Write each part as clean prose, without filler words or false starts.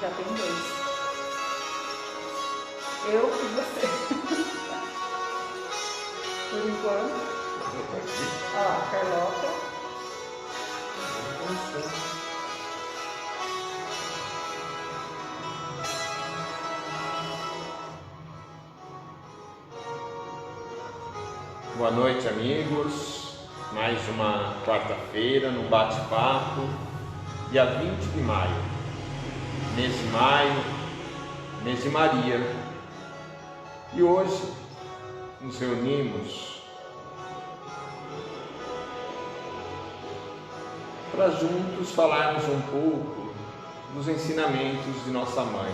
já tem 2. Eu e você. Por enquanto. Ó, a Carlota. Boa noite, amigos. Mais uma quarta-feira no bate-papo, dia 20 de maio, mês de maio, mês de Maria. E hoje nos reunimos para juntos falarmos um pouco dos ensinamentos de nossa mãe.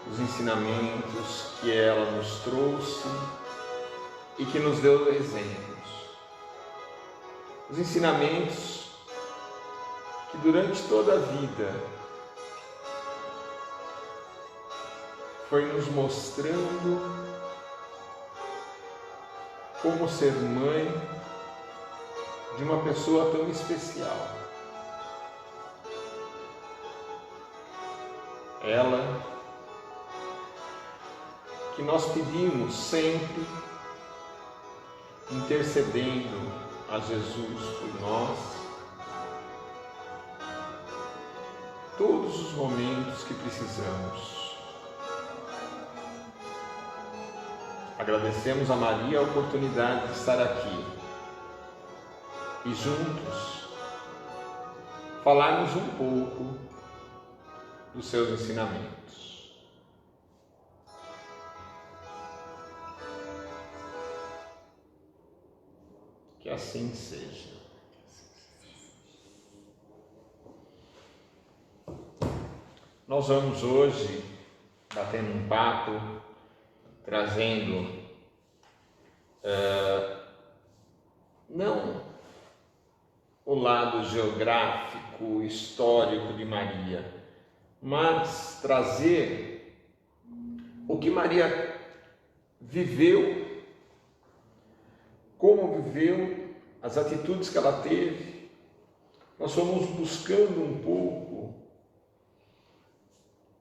Os ensinamentos que ela nos trouxe e que nos deu exemplos. Os ensinamentos que durante toda a vida foi nos mostrando como ser mãe de uma pessoa tão especial. Ela que nós pedimos sempre, intercedendo a Jesus por nós, todos os momentos que precisamos. Agradecemos a Maria a oportunidade de estar aqui e juntos falarmos um pouco dos seus ensinamentos. Que assim seja. Nós vamos hoje batendo um papo, trazendo não o lado geográfico, histórico de Maria, mas trazer o que Maria viveu, como viveu, as atitudes que ela teve. Nós fomos buscando um pouco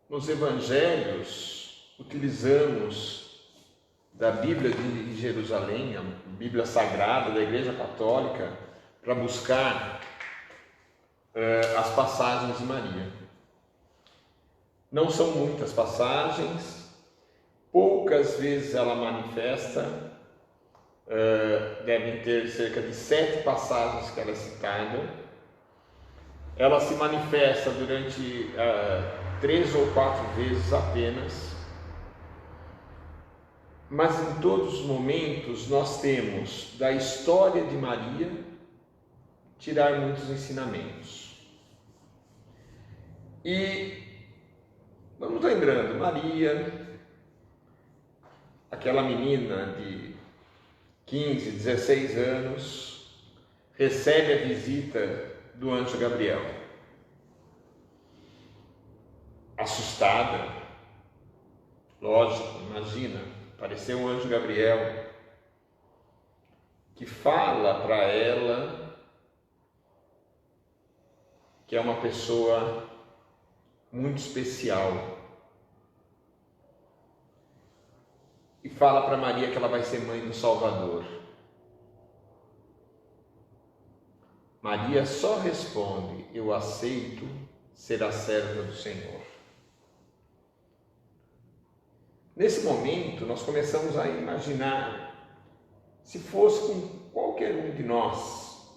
nos evangelhos, utilizamos da Bíblia de Jerusalém, a Bíblia Sagrada da Igreja Católica, para buscar as passagens de Maria. Não são muitas passagens, poucas vezes ela manifesta. Devem ter cerca de 7 passagens que ela é citada. Ela se manifesta durante 3 ou 4 vezes apenas, mas em todos os momentos nós temos da história de Maria tirar muitos ensinamentos. E vamos lembrando, Maria, aquela menina de 15, 16 anos, recebe a visita do anjo Gabriel. Assustada, lógico, imagina, apareceu um anjo Gabriel que fala para ela que é uma pessoa muito especial. E fala para Maria que ela vai ser mãe do Salvador. Maria só responde: eu aceito ser a serva do Senhor. Nesse momento, nós começamos a imaginar, se fosse com qualquer um de nós,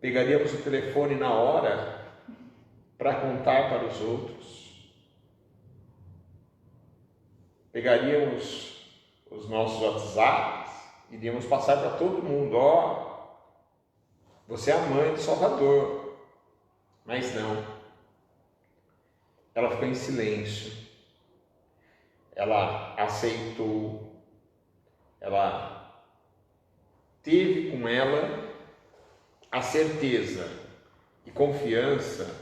pegaríamos o telefone na hora para contar para os outros. Pegaríamos os nossos WhatsApps, iríamos passar para todo mundo: ó, você é a mãe do Salvador. Mas não. Ela ficou em silêncio. Ela aceitou. Ela teve com ela a certeza e confiança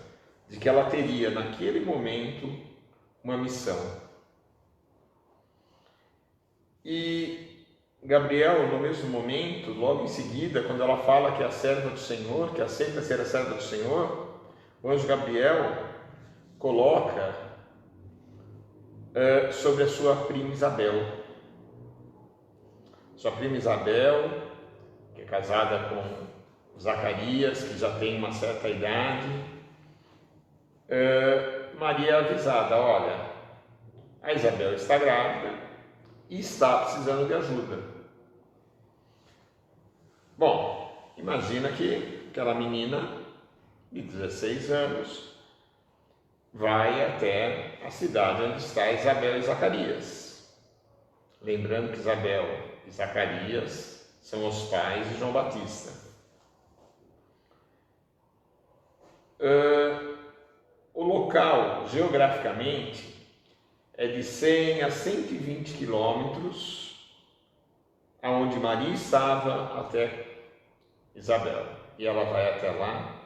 de que ela teria naquele momento uma missão. E Gabriel, no mesmo momento, logo em seguida, quando ela fala que é a serva do Senhor, que aceita ser a serva do Senhor, o anjo Gabriel coloca sobre a sua prima Isabel. Sua prima Isabel, que é casada com Zacarias, que já tem uma certa idade, Maria é avisada: olha, a Isabel está grávida e está precisando de ajuda. Bom, imagina que aquela menina de 16 anos vai até a cidade onde está Isabel e Zacarias. Lembrando que Isabel e Zacarias são os pais de João Batista. O local, geograficamente, é de 100 a 120 quilômetros aonde Maria estava até Isabel. E ela vai até lá,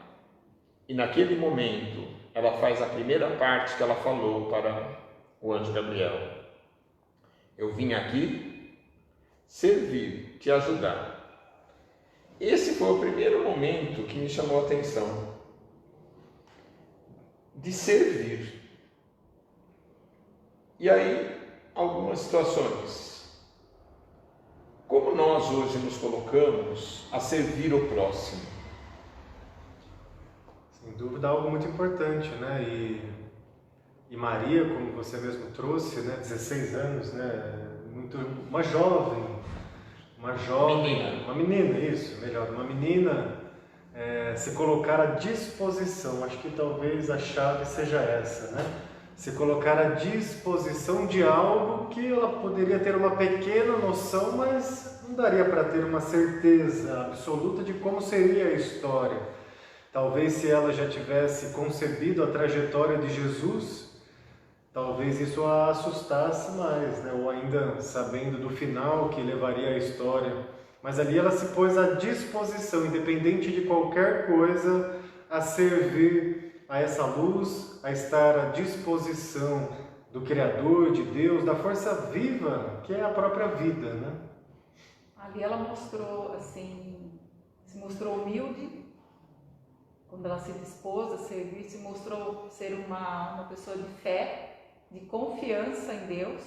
e naquele momento ela faz a primeira parte que ela falou para o anjo Gabriel: eu vim aqui servir, te ajudar. Esse foi o primeiro momento que me chamou a atenção, de servir. E aí, algumas situações. Como nós hoje nos colocamos a servir o próximo? Sem dúvida, algo muito importante, né? E Maria, como você mesmo trouxe, né? 16 anos, né? Uma jovem, uma menina, isso, melhor, uma menina se colocar à disposição. Acho que talvez a chave seja essa, né? Se colocar à disposição de algo que ela poderia ter uma pequena noção, mas não daria para ter uma certeza absoluta de como seria a história. Talvez se ela já tivesse concebido a trajetória de Jesus, talvez isso a assustasse mais, né? Ou ainda sabendo do final que levaria a história. Mas ali ela se pôs à disposição, independente de qualquer coisa, a servir a essa luz, a estar à disposição do Criador, de Deus, da força viva que é a própria vida, né? Ali ela mostrou, assim, se mostrou humilde, quando ela se dispôs a servir, se mostrou ser uma pessoa de fé, de confiança em Deus,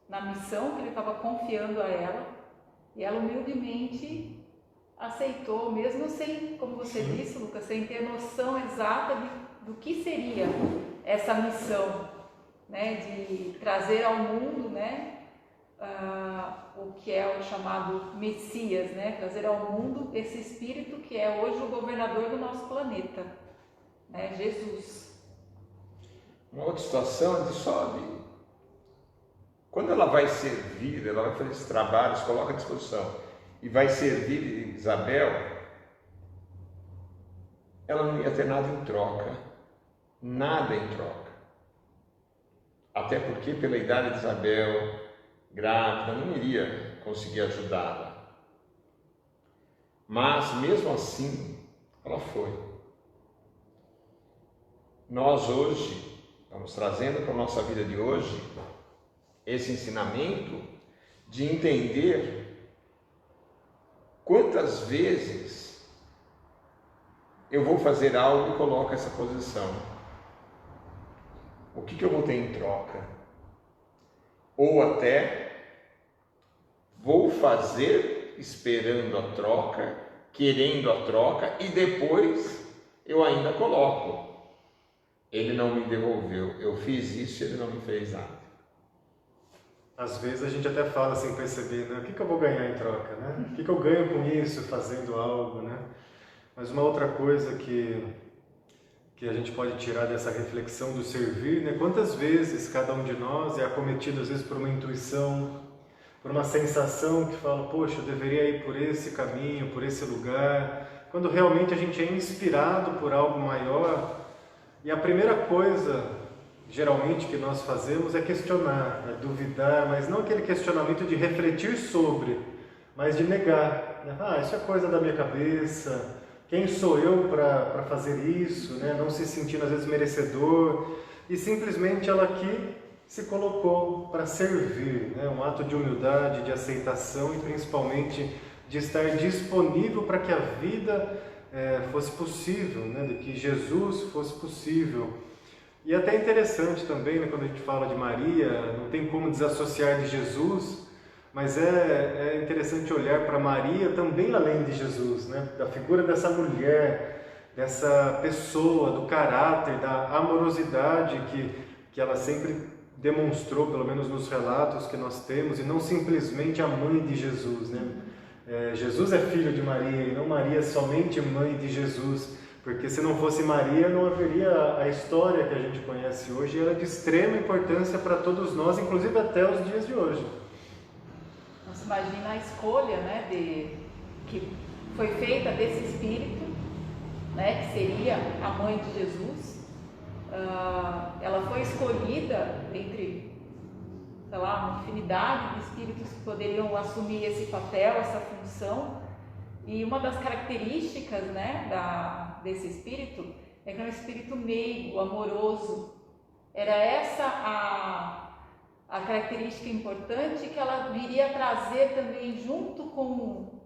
na missão que Ele estava confiando a ela, e ela humildemente aceitou, mesmo sem, como você disse, Lucas, sem ter noção exata do que seria essa missão, né, de trazer ao mundo, né, o que é o chamado Messias, né, trazer ao mundo esse Espírito que é hoje o governador do nosso planeta, né, Jesus. Uma outra situação quando ela vai servir, ela vai fazer esses trabalhos, coloca à disposição e vai servir Isabel, ela não ia ter nada em troca, nada em troca. Até porque pela idade de Isabel, grávida, não iria conseguir ajudá-la. Mas mesmo assim, ela foi. Nós hoje, estamos trazendo para a nossa vida de hoje, esse ensinamento de entender quantas vezes eu vou fazer algo e coloco essa posição. O que eu vou ter em troca? Ou até vou fazer esperando a troca, querendo a troca, e depois eu ainda coloco: ele não me devolveu, eu fiz isso e ele não me fez nada. Às vezes a gente até fala sem perceber, né? O que eu vou ganhar em troca, né? O que eu ganho com isso, fazendo algo, né? Mas uma outra coisa que a gente pode tirar dessa reflexão do servir, né? Quantas vezes cada um de nós é acometido, às vezes, por uma intuição, por uma sensação que fala: poxa, eu deveria ir por esse caminho, por esse lugar, quando realmente a gente é inspirado por algo maior, e a primeira coisa, geralmente, que nós fazemos é questionar, é duvidar, mas não aquele questionamento de refletir sobre, mas de negar, né? Isso é coisa da minha cabeça, quem sou eu para fazer isso, né? Não se sentindo às vezes merecedor, e simplesmente ela aqui se colocou para servir, né? Um ato de humildade, de aceitação e principalmente de estar disponível para que a vida fosse possível, né? De que Jesus fosse possível. E até interessante também, né, quando a gente fala de Maria, não tem como desassociar de Jesus, mas é interessante olhar para Maria também além de Jesus, né? Da figura dessa mulher, dessa pessoa, do caráter, da amorosidade que ela sempre demonstrou, pelo menos nos relatos que nós temos, e não simplesmente a mãe de Jesus, né? Jesus é filho de Maria e não Maria somente mãe de Jesus, porque se não fosse Maria não haveria a história que a gente conhece hoje, e ela é de extrema importância para todos nós, inclusive até os dias de hoje. Você imagina a escolha, né, que foi feita desse espírito, né, que seria a mãe de Jesus. Ela foi escolhida entre, sei lá, uma infinidade de espíritos que poderiam assumir esse papel, essa função. E uma das características, né, desse espírito é que é um espírito meigo, amoroso. Era essa a característica importante que ela viria trazer também junto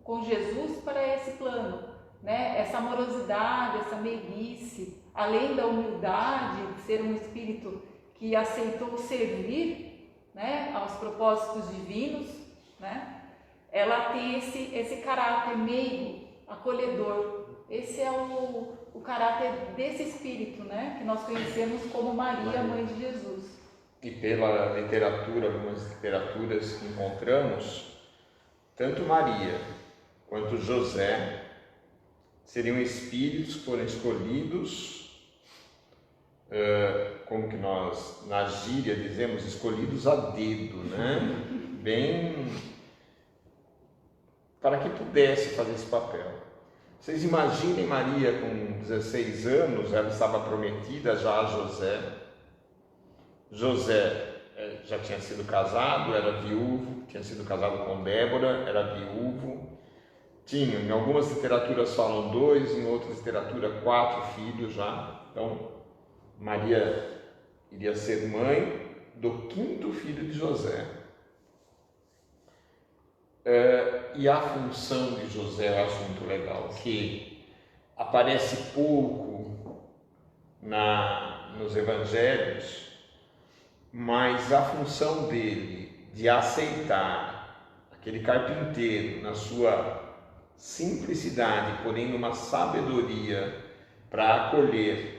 com Jesus para esse plano, né? Essa amorosidade, essa meiguice, além da humildade de ser um espírito que aceitou servir, né, aos propósitos divinos, né? Ela tem esse caráter meigo, acolhedor. Esse é o caráter desse espírito, né, que nós conhecemos como Maria, mãe de Jesus. E pela literatura, algumas literaturas que encontramos, tanto Maria quanto José seriam espíritos que foram escolhidos, como que nós na gíria dizemos, escolhidos a dedo, né? Bem, para que pudesse fazer esse papel. Vocês imaginem Maria com 16 anos, ela estava prometida já a José. José já tinha sido casado, era viúvo, tinha sido casado com Débora, era viúvo. Tinha, em algumas literaturas falam 2, em outras literaturas 4 filhos já. Então, Maria iria ser mãe do 5º filho de José. E a função de José eu acho muito legal, que aparece pouco nos evangelhos, mas a função dele de aceitar aquele carpinteiro na sua simplicidade, porém numa sabedoria para acolher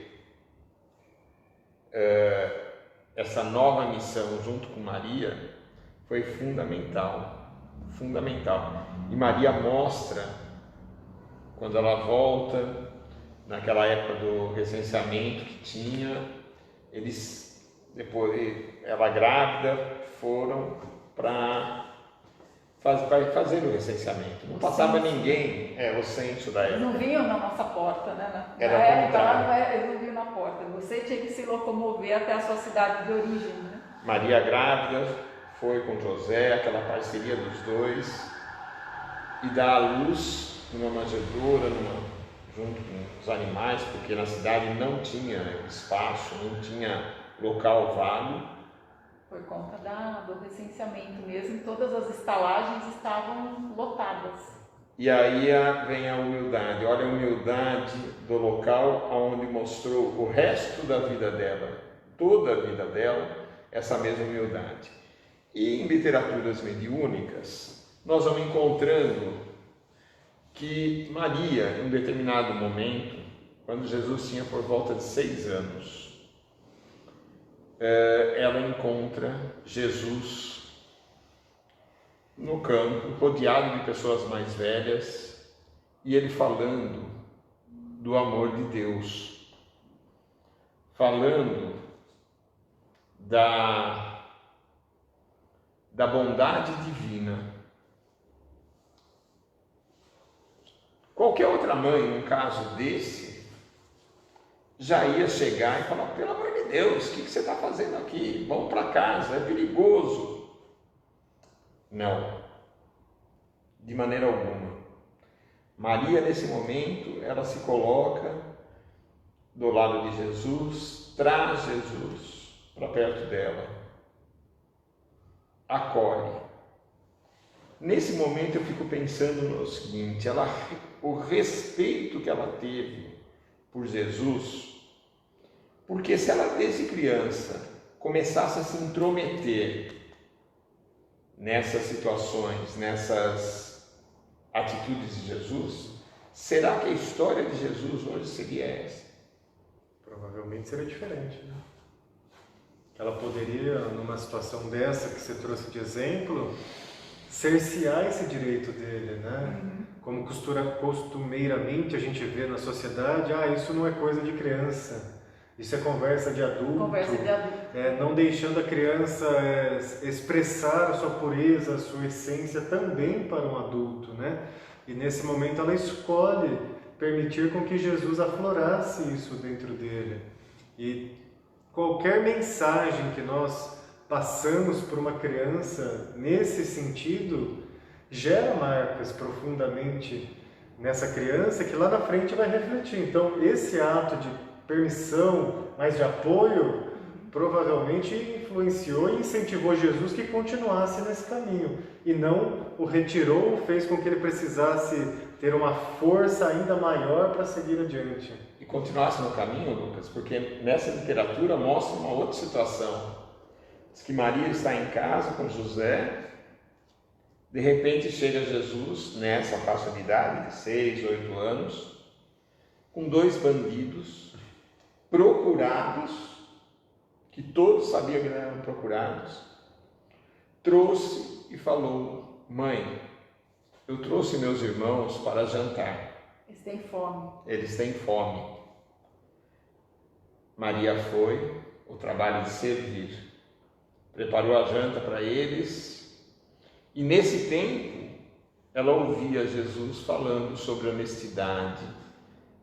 essa nova missão junto com Maria, foi fundamental. E Maria mostra, quando ela volta, naquela época do recenseamento que tinha, depois ela grávida, foram para fazer o recenseamento. Não passava ninguém, o censo da época. Não vinham na nossa porta, né? Era na época eles não vinham na porta. Você tinha que se locomover até a sua cidade de origem, né? Maria grávida foi com José, aquela parceria dos dois, e dá à luz numa manjedoura, junto com os animais, porque na cidade não tinha espaço, não tinha local vago. Por conta do recenseamento mesmo, todas as estalagens estavam lotadas. E aí vem a humildade, olha a humildade do local onde mostrou o resto da vida dela, toda a vida dela, essa mesma humildade. E em literaturas mediúnicas, nós vamos encontrando que Maria, em um determinado momento, quando Jesus tinha por volta de 6 anos, ela encontra Jesus no campo, rodeado de pessoas mais velhas, e ele falando do amor de Deus, falando da bondade divina. Qualquer outra mãe, num caso desse, já ia chegar e falar: pelo amor de Deus, o que você está fazendo aqui? Vamos para casa, é perigoso. Não, de maneira alguma. Maria, nesse momento, ela se coloca do lado de Jesus, traz Jesus para perto dela, acolhe, Nesse momento eu fico pensando no seguinte, o respeito que ela teve por Jesus, porque se ela desde criança começasse a se intrometer nessas situações, nessas atitudes de Jesus, será que a história de Jesus hoje seria essa? Provavelmente seria diferente, né? Ela poderia, numa situação dessa que você trouxe de exemplo, cercear esse direito dele, né? Como costumeiramente a gente vê na sociedade, isso não é coisa de criança, isso é conversa de adulto. Conversa de adulto. Não deixando a criança expressar a sua pureza, a sua essência também para um adulto, né? E nesse momento ela escolhe permitir com que Jesus aflorasse isso dentro dele. E qualquer mensagem que nós passamos por uma criança nesse sentido gera marcas profundamente nessa criança que lá na frente vai refletir. Então esse ato de permissão, mas de apoio, provavelmente influenciou e incentivou Jesus que continuasse nesse caminho e não o retirou, fez com que ele precisasse ter uma força ainda maior para seguir adiante. E continuasse no caminho, Lucas, porque nessa literatura mostra uma outra situação. Diz que Maria está em casa com José, de repente chega Jesus, nessa faixa de idade de 6, 8 anos, com 2 bandidos procurados, que todos sabiam que eram procurados, trouxe e falou: mãe, eu trouxe meus irmãos para jantar. Eles têm fome. Eles têm fome. Maria foi, o trabalho de servir, preparou a janta para eles, e nesse tempo ela ouvia Jesus falando sobre honestidade,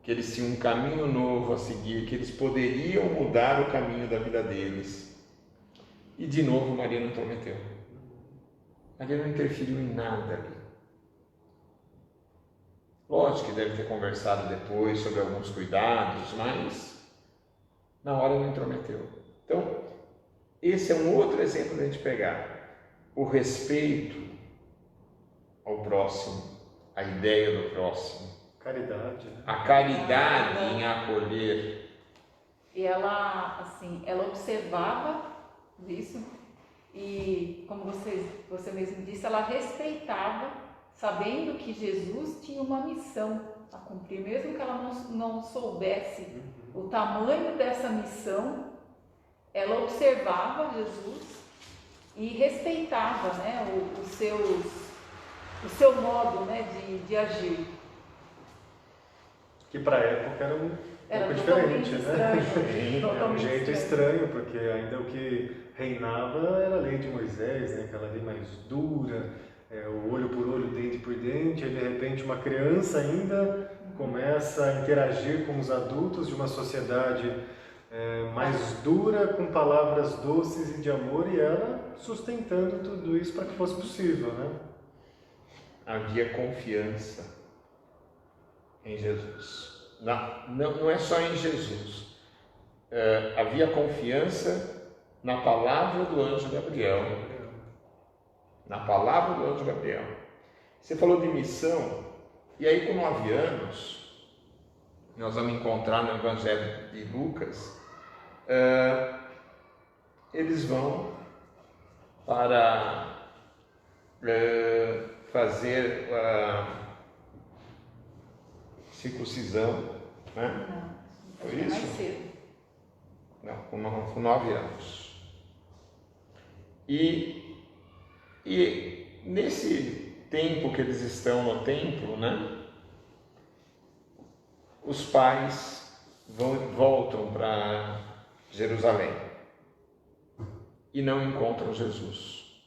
que eles tinham um caminho novo a seguir, que eles poderiam mudar o caminho da vida deles. E de novo Maria não intrometeu. Maria não interferiu em nada ali. Lógico que deve ter conversado depois sobre alguns cuidados, mas na hora não intrometeu. Então, esse é um outro exemplo de a gente pegar o respeito ao próximo, a ideia do próximo. Caridade, né? A caridade em acolher. E ela, assim, ela observava isso e, como você mesmo disse, ela respeitava, sabendo que Jesus tinha uma missão a cumprir, mesmo que ela não soubesse o tamanho dessa missão, ela observava Jesus e respeitava, né, o seu modo, né, de agir. Que para a época era pouco diferente, né? Era um jeito estranho, porque ainda o que reinava era a lei de Moisés, né? Aquela lei mais dura, o olho por olho, dente por dente, e de repente uma criança ainda começa a interagir com os adultos de uma sociedade mais dura, com palavras doces e de amor, e ela sustentando tudo isso para que fosse possível, né? Havia confiança em Jesus. Não é só em Jesus. Havia confiança na palavra do anjo Gabriel. Na palavra do anjo Gabriel. Você falou de missão, e aí com 9 anos, nós vamos encontrar no Evangelho de Lucas, eles vão para fazer a circuncisão, né? Não, Foi isso? mais cedo. Não, com 9 anos. E nesse tempo que eles estão no templo, né? Os pais voltam para Jerusalém e não encontram Jesus.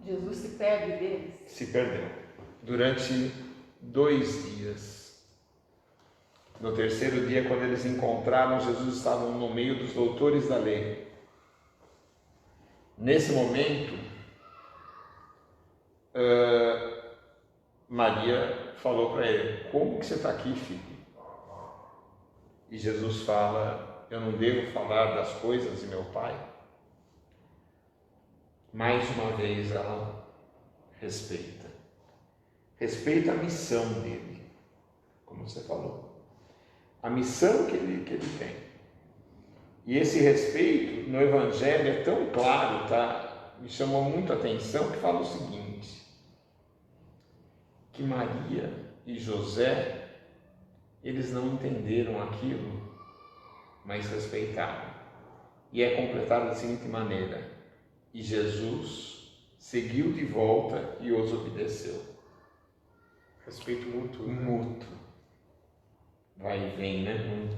Jesus se perde deles. Se perdeu durante 2 dias. No terceiro dia, quando eles encontraram Jesus, estavam no meio dos doutores da lei. Nesse momento, Maria falou para ele: como que você está aqui, filho? E Jesus fala: eu não devo falar das coisas de meu pai? Mais uma vez ela respeita. Respeita a missão dele, como você falou. A missão que ele tem. E esse respeito no Evangelho é tão claro, tá? Me chamou muito a atenção que fala o seguinte, que Maria e José, eles não entenderam aquilo, mas respeitaram. E é completado da seguinte maneira, e Jesus seguiu de volta e os obedeceu. Respeito mútuo. Mútuo. Vai e vem, né?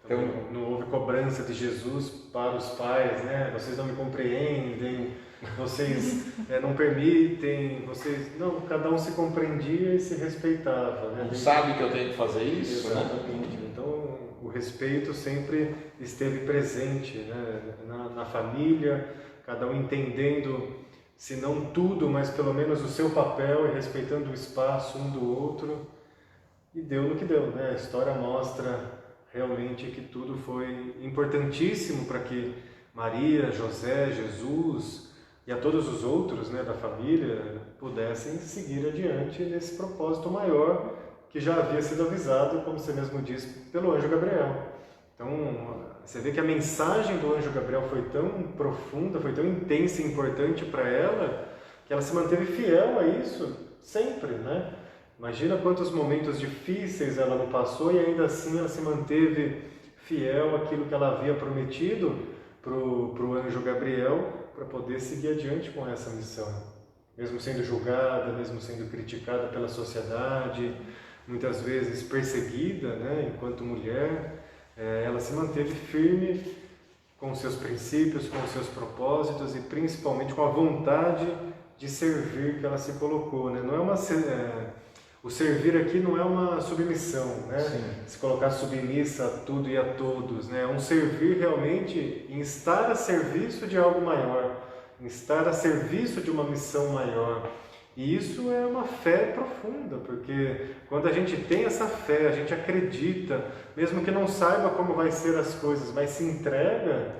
Então, não houve cobrança de Jesus para os pais, né? Vocês não me compreendem, vocês não permitem, vocês... Não, cada um se compreendia e se respeitava. Né? Não sabe que eu tenho que fazer isso? Exatamente. Né? Então, o respeito sempre esteve presente, né? na família, cada um entendendo, se não tudo, mas pelo menos o seu papel e respeitando o espaço um do outro. E deu no que deu, né? A história mostra realmente que tudo foi importantíssimo para que Maria, José, Jesus e a todos os outros, né, da família pudessem seguir adiante nesse propósito maior que já havia sido avisado, como você mesmo disse, pelo anjo Gabriel. Então, você vê que a mensagem do anjo Gabriel foi tão profunda, foi tão intensa e importante para ela, que ela se manteve fiel a isso sempre, né? Imagina quantos momentos difíceis ela não passou e ainda assim ela se manteve fiel àquilo que ela havia prometido para o anjo Gabriel para poder seguir adiante com essa missão. Mesmo sendo julgada, mesmo sendo criticada pela sociedade, muitas vezes perseguida, né, enquanto mulher, ela se manteve firme com seus princípios, com seus propósitos e principalmente com a vontade de servir que ela se colocou. Né? Não é uma... O servir aqui não é uma submissão, né? Se colocar submissa a tudo e a todos, né? É um servir realmente em estar a serviço de algo maior, em estar a serviço de uma missão maior. E isso é uma fé profunda, porque quando a gente tem essa fé, a gente acredita, mesmo que não saiba como vai ser as coisas, mas se entrega,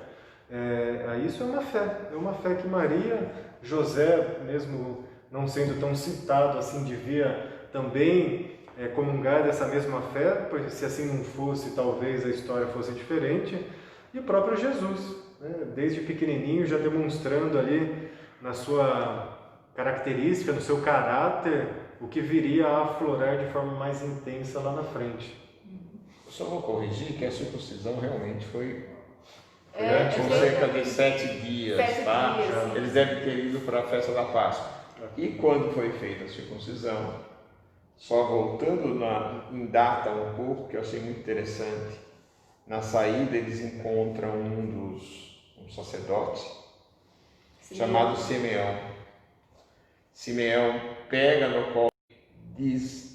isso é uma fé que Maria, José, mesmo não sendo tão citado assim, devia também comungar dessa mesma fé, pois se assim não fosse, talvez a história fosse diferente, e o próprio Jesus, né? Desde pequenininho já demonstrando ali na sua característica, no seu caráter, o que viria a aflorar de forma mais intensa lá na frente. Eu só vou corrigir que a circuncisão realmente foi antes, com cerca de 7 dias, tá? Eles devem ter ido para a festa da Páscoa. E quando foi feita a circuncisão? Só voltando em data um pouco, que eu achei muito interessante, na saída eles encontram um sacerdote chamado Simeão. Simeão pega no colo e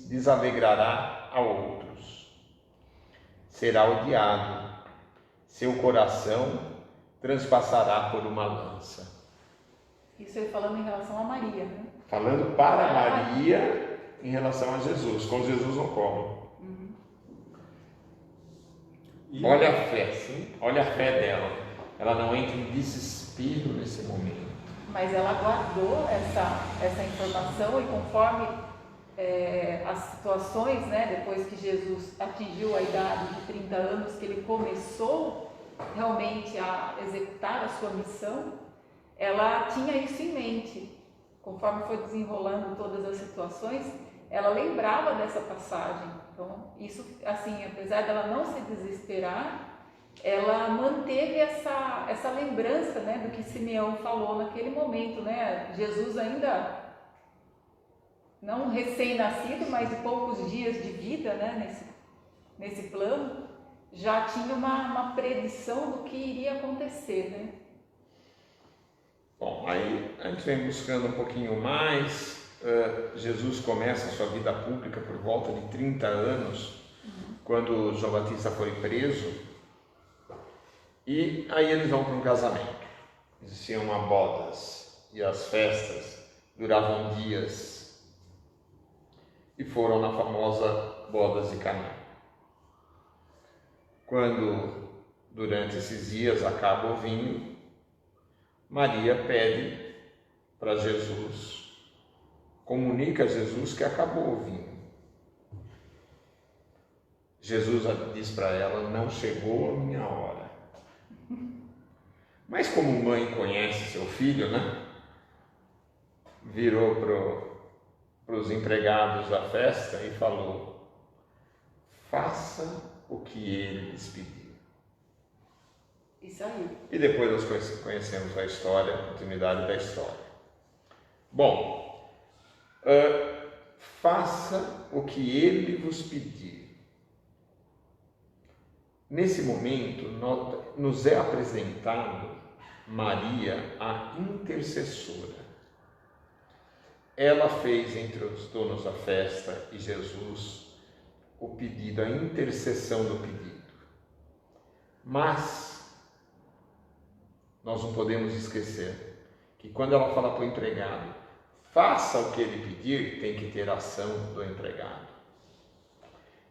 desalegrará a outros. Será odiado, seu coração transpassará por uma lança. Isso ele falando em relação a Maria, né? Falando para Maria em relação a Jesus, com Jesus no colo. Olha a fé, olha a fé dela. Ela não entra em desespero nesse momento. Mas ela guardou essa informação e conforme as situações, né, depois que Jesus atingiu a idade de 30 anos, que ele começou realmente a executar a sua missão, ela tinha isso em mente. Conforme foi desenrolando todas as situações, ela lembrava dessa passagem. Então, isso, assim, apesar dela não se desesperar, ela manteve essa lembrança, né, do que Simeão falou naquele momento, né? Jesus ainda não recém-nascido, mas de poucos dias de vida, né, nesse plano, já tinha uma predição do que iria acontecer, né? Bom, aí a gente vem buscando um pouquinho mais. Jesus começa a sua vida pública por volta de 30 anos, quando João Batista foi preso, e aí eles vão para um casamento. Existiam bodas e as festas duravam dias, e foram na famosa bodas de Caná. Quando durante esses dias acaba o vinho, Maria pede para Jesus comunica a Jesus que acabou o vinho. Jesus diz para ela: não chegou a minha hora. Mas como mãe conhece seu filho, né? Virou para os empregados da festa e falou: faça o que ele lhes pediu. Isso aí. E depois nós conhecemos a história, a continuidade da história. Bom, faça o que ele vos pedir. Nesse momento, nos é apresentado Maria, a intercessora. Ela fez entre os donos da festa e Jesus o pedido, a intercessão do pedido. Mas nós não podemos esquecer que quando ela fala para o empregado, faça o que ele pedir, tem que ter ação do empregado.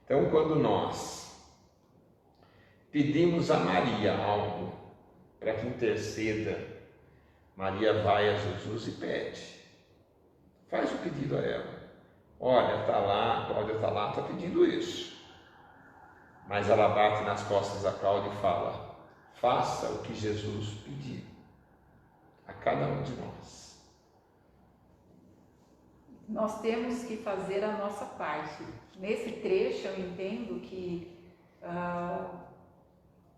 Então, quando nós pedimos a Maria algo para que interceda, Maria vai a Jesus e pede. Faz o pedido a ela. Olha, está lá, Cláudia está lá, está pedindo isso. Mas ela bate nas costas da Cláudia e fala: faça o que Jesus pediu a cada um de nós. Nós temos que fazer a nossa parte. Nesse trecho eu entendo que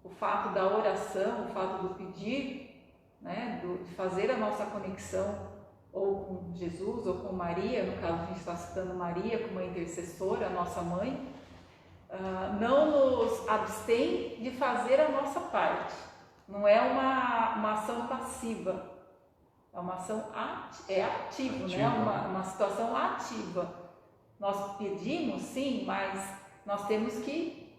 o fato da oração, o fato do pedir, né, de fazer a nossa conexão ou com Jesus ou com Maria, no caso a gente está citando Maria como uma intercessora, a nossa mãe, não nos abstém de fazer a nossa parte. Não é uma ação passiva, é uma ação ativa, né? Uma situação ativa. Nós pedimos, sim, mas nós temos que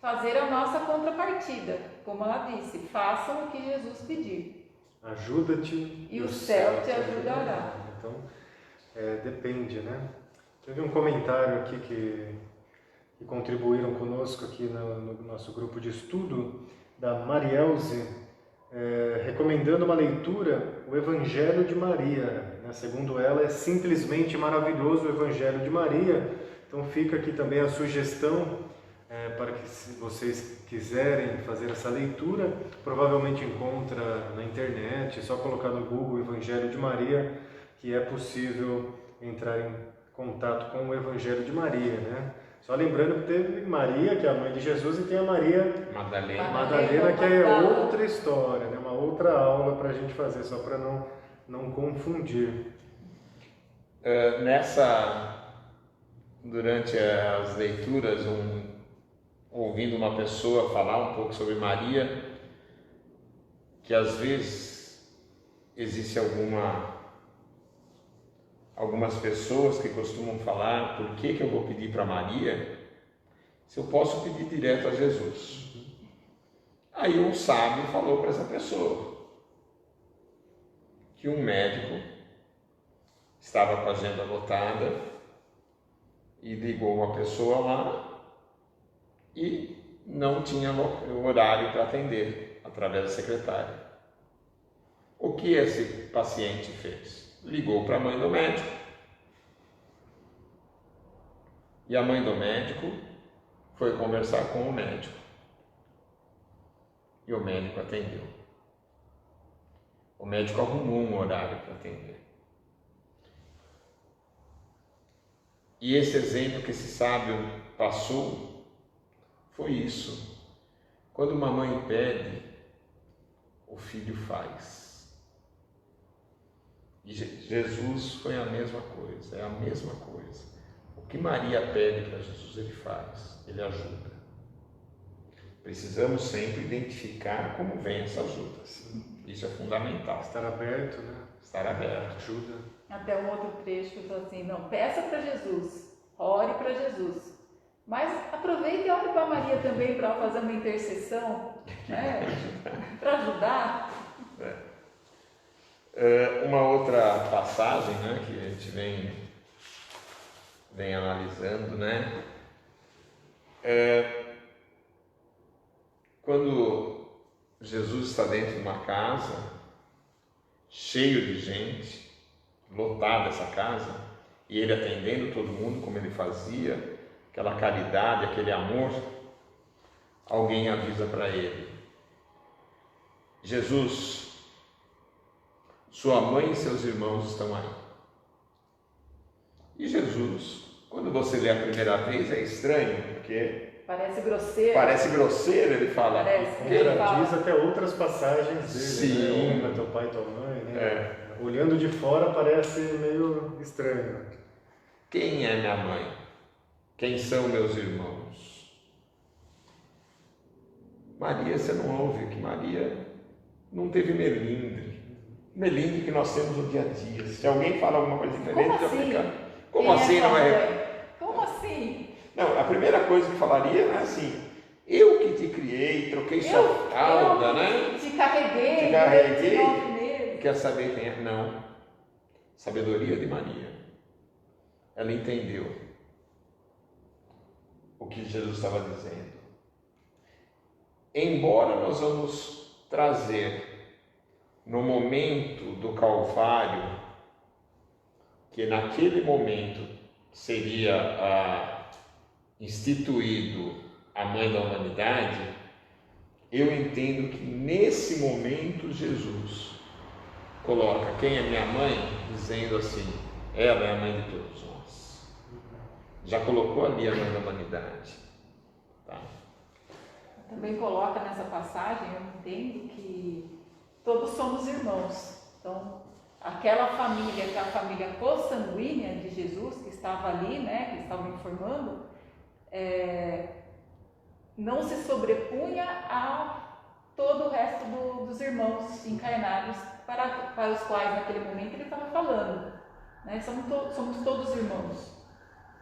fazer a nossa contrapartida, como ela disse: façam o que Jesus pedir. Ajuda-te e o céu te ajudará. Então, depende, né? Teve um comentário aqui que contribuíram conosco aqui no nosso grupo de estudo, da Marielze, recomendando uma leitura, o Evangelho de Maria. Né? Segundo ela, é simplesmente maravilhoso o Evangelho de Maria. Então fica aqui também a sugestão para que, se vocês quiserem fazer essa leitura, provavelmente encontra na internet, é só colocar no Google Evangelho de Maria, que é possível entrar em contato com o Evangelho de Maria, né? Só lembrando que teve Maria, que é a mãe de Jesus, e tem a Maria Madalena, que é outra história, né? Uma outra aula para a gente fazer, só para não confundir. Durante as leituras, ouvindo uma pessoa falar um pouco sobre Maria, que às vezes existe algumas pessoas que costumam falar: por que eu vou pedir para Maria se eu posso pedir direto a Jesus? Aí um sábio falou para essa pessoa que um médico estava com a agenda lotada e ligou uma pessoa lá e não tinha horário para atender através da secretária. O que esse paciente fez? Ligou para a mãe do médico. E a mãe do médico foi conversar com o médico. E o médico atendeu. O médico arrumou um horário para atender. E esse exemplo que esse sábio passou foi isso. Quando uma mãe pede, o filho faz. E Jesus foi a mesma coisa, é a mesma coisa. O que Maria pede para Jesus, ele faz, ele ajuda. Precisamos sempre identificar como vem essa ajuda. Isso é fundamental. Estar aberto, né? Estar aberto. Ajuda. Até um outro trecho que fala assim: não, peça para Jesus, ore para Jesus. Mas aproveite e ore para Maria também para fazer uma intercessão, né? Para ajudar. Uma outra passagem, né, que a gente vem analisando, né? Quando Jesus está dentro de uma casa, cheio de gente, lotada essa casa, e ele atendendo todo mundo como ele fazia, aquela caridade, aquele amor, alguém avisa para ele: Jesus, sua mãe e seus irmãos estão aí. E Jesus, quando você lê a primeira vez, é estranho, porque Parece grosseiro. parece grosseiro, ele fala. Parece. Contradiz até outras passagens dele, Sim. né? Honra teu pai e tua mãe, né? É. Olhando de fora parece meio estranho. Quem é minha mãe? Quem são meus irmãos? Maria, você não ouve que Maria não teve melindre. Melindre que nós temos no dia a dia. Se alguém fala alguma coisa diferente, Como já assim? fica. Como Quem é assim essa não é? mãe? Como assim? Não, a primeira coisa que falaria é assim: eu que te criei, troquei sua fralda, né? Te carreguei. Te carreguei. 9 meses. Quer saber quem é? Não. Sabedoria de Maria. Ela entendeu o que Jesus estava dizendo. Embora nós vamos trazer no momento do Calvário, que naquele momento seria instituído a mãe da humanidade, eu entendo que nesse momento Jesus coloca quem é minha mãe, dizendo assim: ela é a mãe de todos nós. Já colocou ali a mãe da humanidade. Tá? Também coloca nessa passagem, eu entendo que todos somos irmãos. Então, aquela família, que é a família consanguínea de Jesus, que estava ali, né, que estavam informando, não se sobrepunha a todo o resto dos irmãos encarnados para os quais naquele momento ele estava falando. Né? Somos todos irmãos.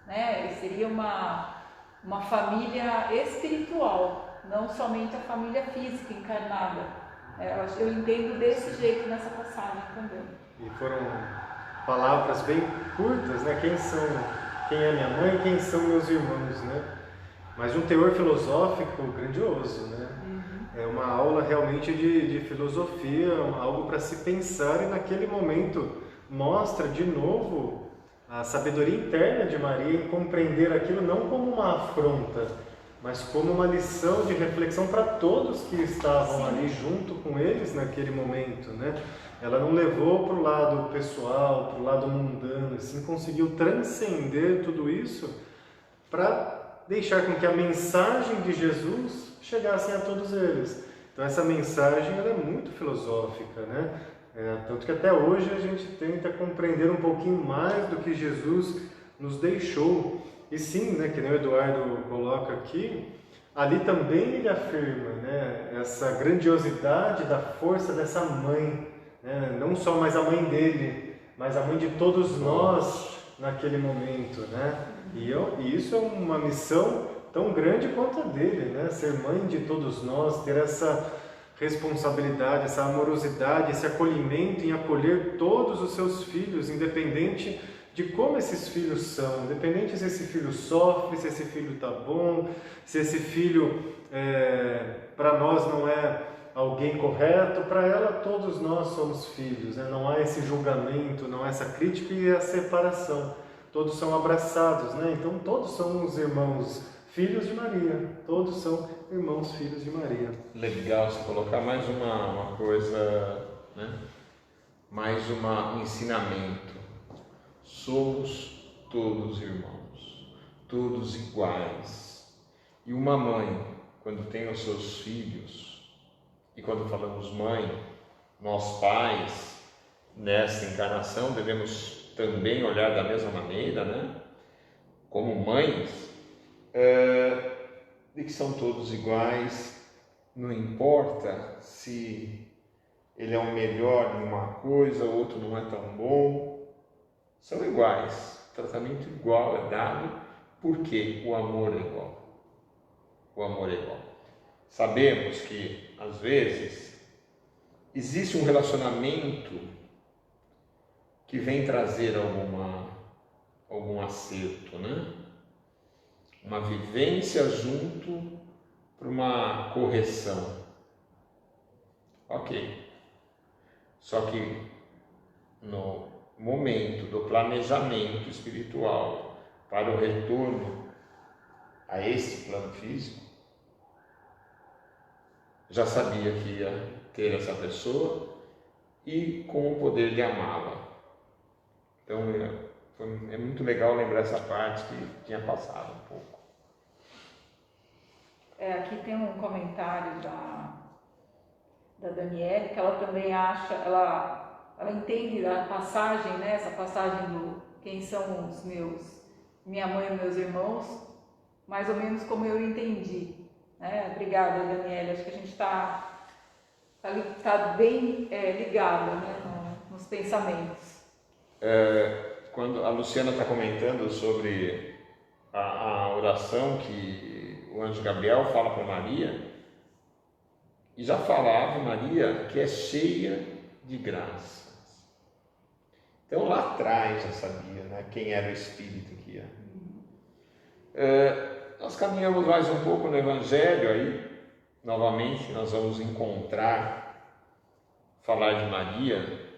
Né? E seria uma família espiritual, não somente a família física encarnada. Eu entendo desse jeito nessa passagem também. E foram palavras bem curtas, né? Quem é minha mãe, quem são meus irmãos, né? Mas de um teor filosófico grandioso, né? É uma aula realmente de filosofia, algo para se pensar, e naquele momento mostra de novo a sabedoria interna de Maria em compreender aquilo não como uma afronta, mas como uma lição de reflexão para todos que estavam ali junto com eles naquele momento, né? Ela não levou para o lado pessoal, para o lado mundano, assim, conseguiu transcender tudo isso para deixar com que a mensagem de Jesus chegasse a todos eles. Então essa mensagem ela é muito filosófica, né? Tanto que até hoje a gente tenta compreender um pouquinho mais do que Jesus nos deixou. E sim, né, que nem o Eduardo coloca aqui, ali também ele afirma, né, essa grandiosidade da força dessa mãe, né, não só mais a mãe dele, mas a mãe de todos nós naquele momento, né? E isso é uma missão tão grande quanto a dele, né? Ser mãe de todos nós, ter essa responsabilidade, essa amorosidade, esse acolhimento em acolher todos os seus filhos, independente de como esses filhos são, independente se esse filho sofre, se esse filho está bom, se esse filho para nós não é alguém correto, para ela todos nós somos filhos, né? Não há esse julgamento, não há essa crítica e a separação, todos são abraçados, né? Então todos somos irmãos, filhos de Maria, todos são irmãos, filhos de Maria. Legal você colocar mais uma coisa, né? Mais um ensinamento. Somos todos irmãos, todos iguais. E uma mãe, quando tem os seus filhos, e quando falamos mãe, nós pais, nessa encarnação, devemos também olhar da mesma maneira, né? Como mães, de que são todos iguais, não importa se ele é o melhor em uma coisa, o outro não é tão bom, são iguais, tratamento igual é dado, porque o amor é igual. O amor é igual. Sabemos que, às vezes, existe um relacionamento que vem trazer algum acerto, né? Uma vivência junto para uma correção. Ok. Só que momento do planejamento espiritual para o retorno a esse plano físico, já sabia que ia ter essa pessoa e com o poder de amá-la. Então é muito legal lembrar essa parte que tinha passado um pouco. Aqui tem um comentário da Daniele, que ela também acha, ela entende a passagem, né, essa passagem do quem são minha mãe e meus irmãos, mais ou menos como eu entendi. Obrigada, Daniele, acho que a gente está bem ligada, né, nos pensamentos. Quando a Luciana está comentando sobre a oração que o anjo Gabriel fala para Maria, e já falava Maria que é cheia de graças. Então lá atrás já sabia, né, quem era o Espírito que ia. Nós caminhamos mais um pouco no Evangelho aí, novamente nós vamos falar de Maria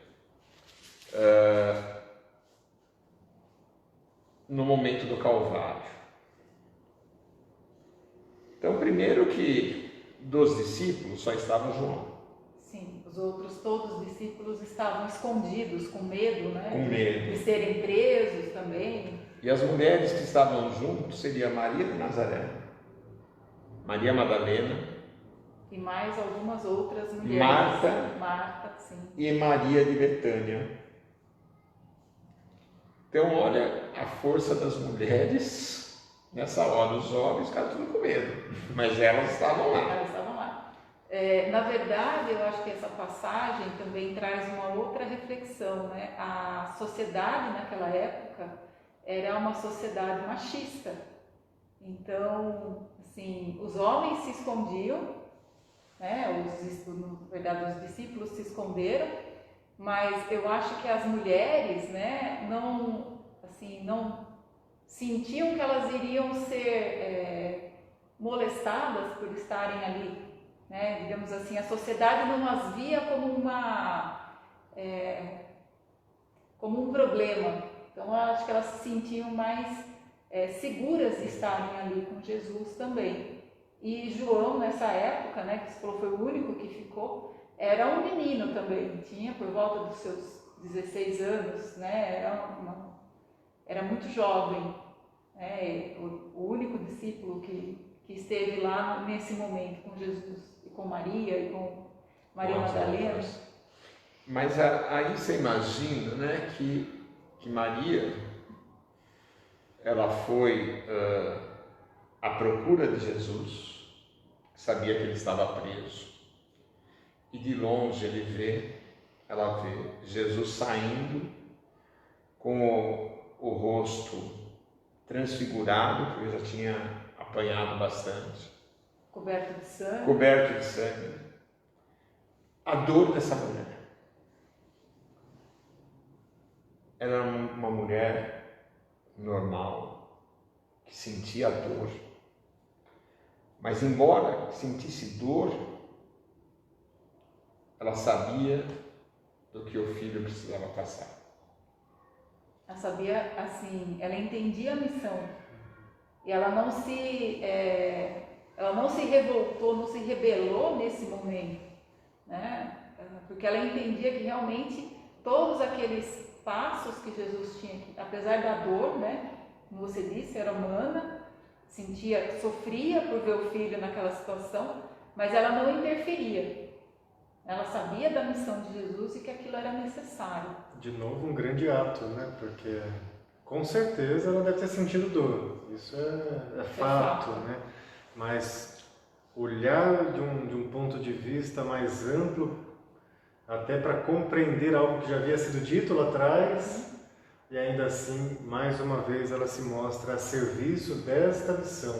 no momento do Calvário. Então, primeiro que dos discípulos só estava João. Sim, os outros todos os discípulos estavam escondidos, com medo, né? Com medo. De serem presos também. E as mulheres que estavam juntos seria Maria de Nazaré, Maria Madalena, e mais algumas outras mulheres. Marta, sim. E Maria de Betânia. Então, olha a força das mulheres nessa hora. Os homens ficaram tudo com medo, mas elas estavam lá. Elas estavam lá. Na verdade, eu acho que essa passagem também traz uma outra reflexão, né? A sociedade naquela época era uma sociedade machista. Então, assim, os homens se escondiam, né? Na verdade, os discípulos se esconderam, mas eu acho que as mulheres, né, não sentiam que elas iriam ser molestadas por estarem ali, né? Digamos assim, a sociedade não as via como um problema. Então, eu acho que elas se sentiam mais seguras de estarem ali com Jesus também. E João, nessa época, né, que você falou foi o único que ficou, era um menino também, tinha por volta dos seus 16 anos, né, era muito jovem, né, o único discípulo que esteve lá nesse momento com Jesus, e com Maria, e com Maria Madalena. Mas aí você imagina, né, que Maria, ela foi à procura de Jesus, sabia que ele estava preso, e de longe ela vê Jesus saindo com o rosto transfigurado, porque já tinha apanhado bastante, coberto de sangue. A dor dessa mulher. Ela era uma mulher normal, que sentia dor, mas embora sentisse dor, ela sabia do que o filho precisava passar. Ela sabia, assim, ela entendia a missão, e ela não se revoltou, não se rebelou nesse momento, né? Porque ela entendia que realmente todos aqueles passos que Jesus tinha, apesar da dor, né, como você disse, era humana, sofria por ver o filho naquela situação, mas ela não interferia. Ela sabia da missão de Jesus e que aquilo era necessário. De novo, um grande ato, né? Porque com certeza ela deve ter sentido dor, isso é fato, né? Mas olhar de um ponto de vista mais amplo, até para compreender algo que já havia sido dito lá atrás, e ainda assim, mais uma vez, ela se mostra a serviço desta missão,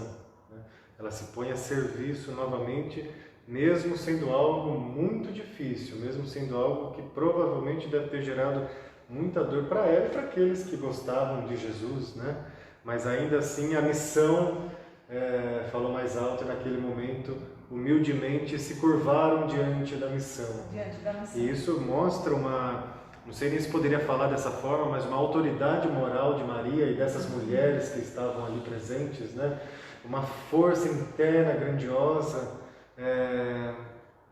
né? Ela se põe a serviço novamente, mesmo sendo algo muito difícil, mesmo sendo algo que provavelmente deve ter gerado muita dor para ela e para aqueles que gostavam de Jesus, né? Mas ainda assim, a missão falou mais alto naquele momento, humildemente se curvaram diante da missão. Diante da missão. E isso mostra não sei nem se poderia falar dessa forma, mas uma autoridade moral de Maria e dessas mulheres que estavam ali presentes, né? Uma força interna grandiosa,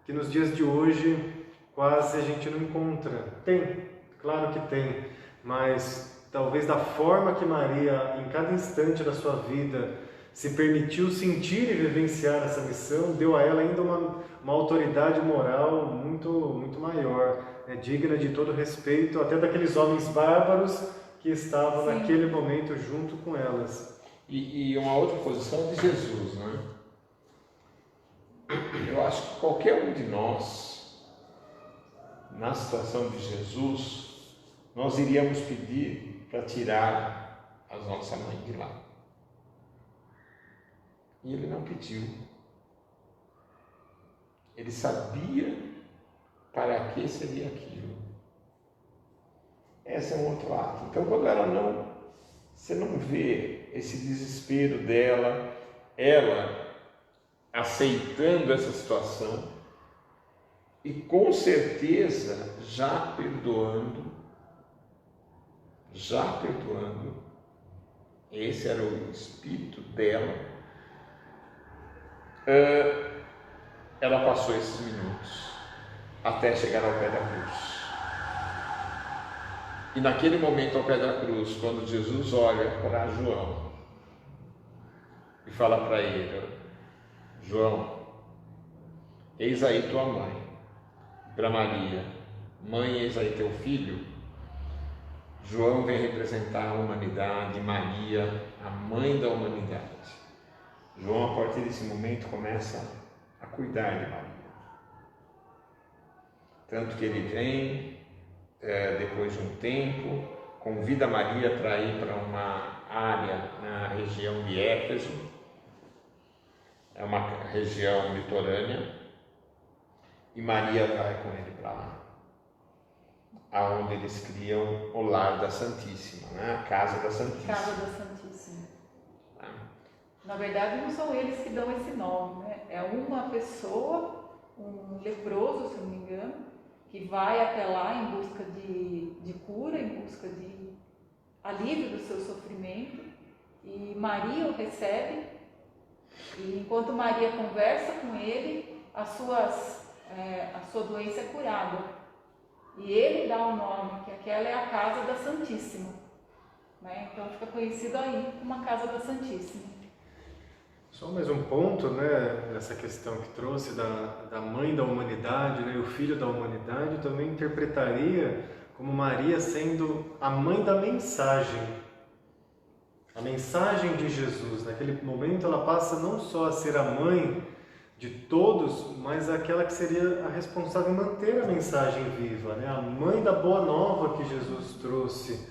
que nos dias de hoje quase a gente não encontra. Tem, claro que tem, mas talvez da forma que Maria, em cada instante da sua vida, se permitiu sentir e vivenciar essa missão, deu a ela ainda uma autoridade moral muito, muito maior, digna de todo respeito, até daqueles homens bárbaros que estavam Sim. naquele momento junto com elas. E uma outra posição de Jesus, né? Eu acho que qualquer um de nós, na situação de Jesus, nós iríamos pedir para tirar a nossa mãe de lá. E ele não pediu. Ele sabia para que seria aquilo. Esse é um outro ato. Então, quando você não vê esse desespero dela, ela aceitando essa situação e com certeza já perdoando, esse era o espírito dela, ela passou esses minutos até chegar ao pé da cruz. E naquele momento ao pé da cruz, quando Jesus olha para João e fala para ele: João, eis aí tua mãe. Para Maria: mãe, eis aí teu filho. João vem representar a humanidade, Maria, a mãe da humanidade. João, a partir desse momento, começa a cuidar de Maria. Tanto que ele vem, depois de um tempo, convida Maria para ir para uma área na região de Éfeso, é uma região litorânea, e Maria vai com ele para lá, aonde eles criam o lar da Santíssima, né? A casa da Santíssima. Casa da Santíssima. Na verdade, não são eles que dão esse nome, né? É uma pessoa, um leproso, se não me engano, que vai até lá em busca de cura, em busca de alívio do seu sofrimento, e Maria o recebe, e enquanto Maria conversa com ele, a sua doença é curada. E ele dá o nome, que aquela é a casa da Santíssima, né? Então fica conhecido aí como a casa da Santíssima. Só mais um ponto, né, nessa questão que trouxe da mãe da humanidade, né, o filho da humanidade, também interpretaria como Maria sendo a mãe da mensagem. A mensagem de Jesus. Naquele momento ela passa não só a ser a mãe de todos, mas aquela que seria a responsável em manter a mensagem viva, né? A mãe da boa nova que Jesus trouxe.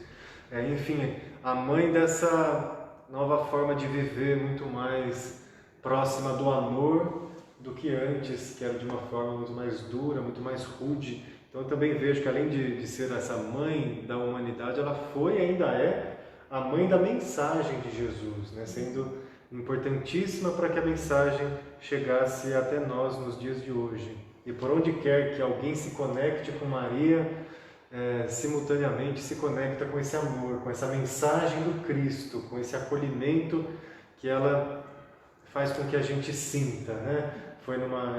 Enfim, a mãe dessa nova forma de viver muito mais próxima do amor do que antes, que era de uma forma muito mais dura, muito mais rude. Então eu também vejo que além de ser essa mãe da humanidade, ela foi e ainda é a mãe da mensagem de Jesus, né? Sendo importantíssima para que a mensagem chegasse até nós nos dias de hoje. E por onde quer que alguém se conecte com Maria, simultaneamente se conecta com esse amor, com essa mensagem do Cristo, com esse acolhimento que ela faz com que a gente sinta, né?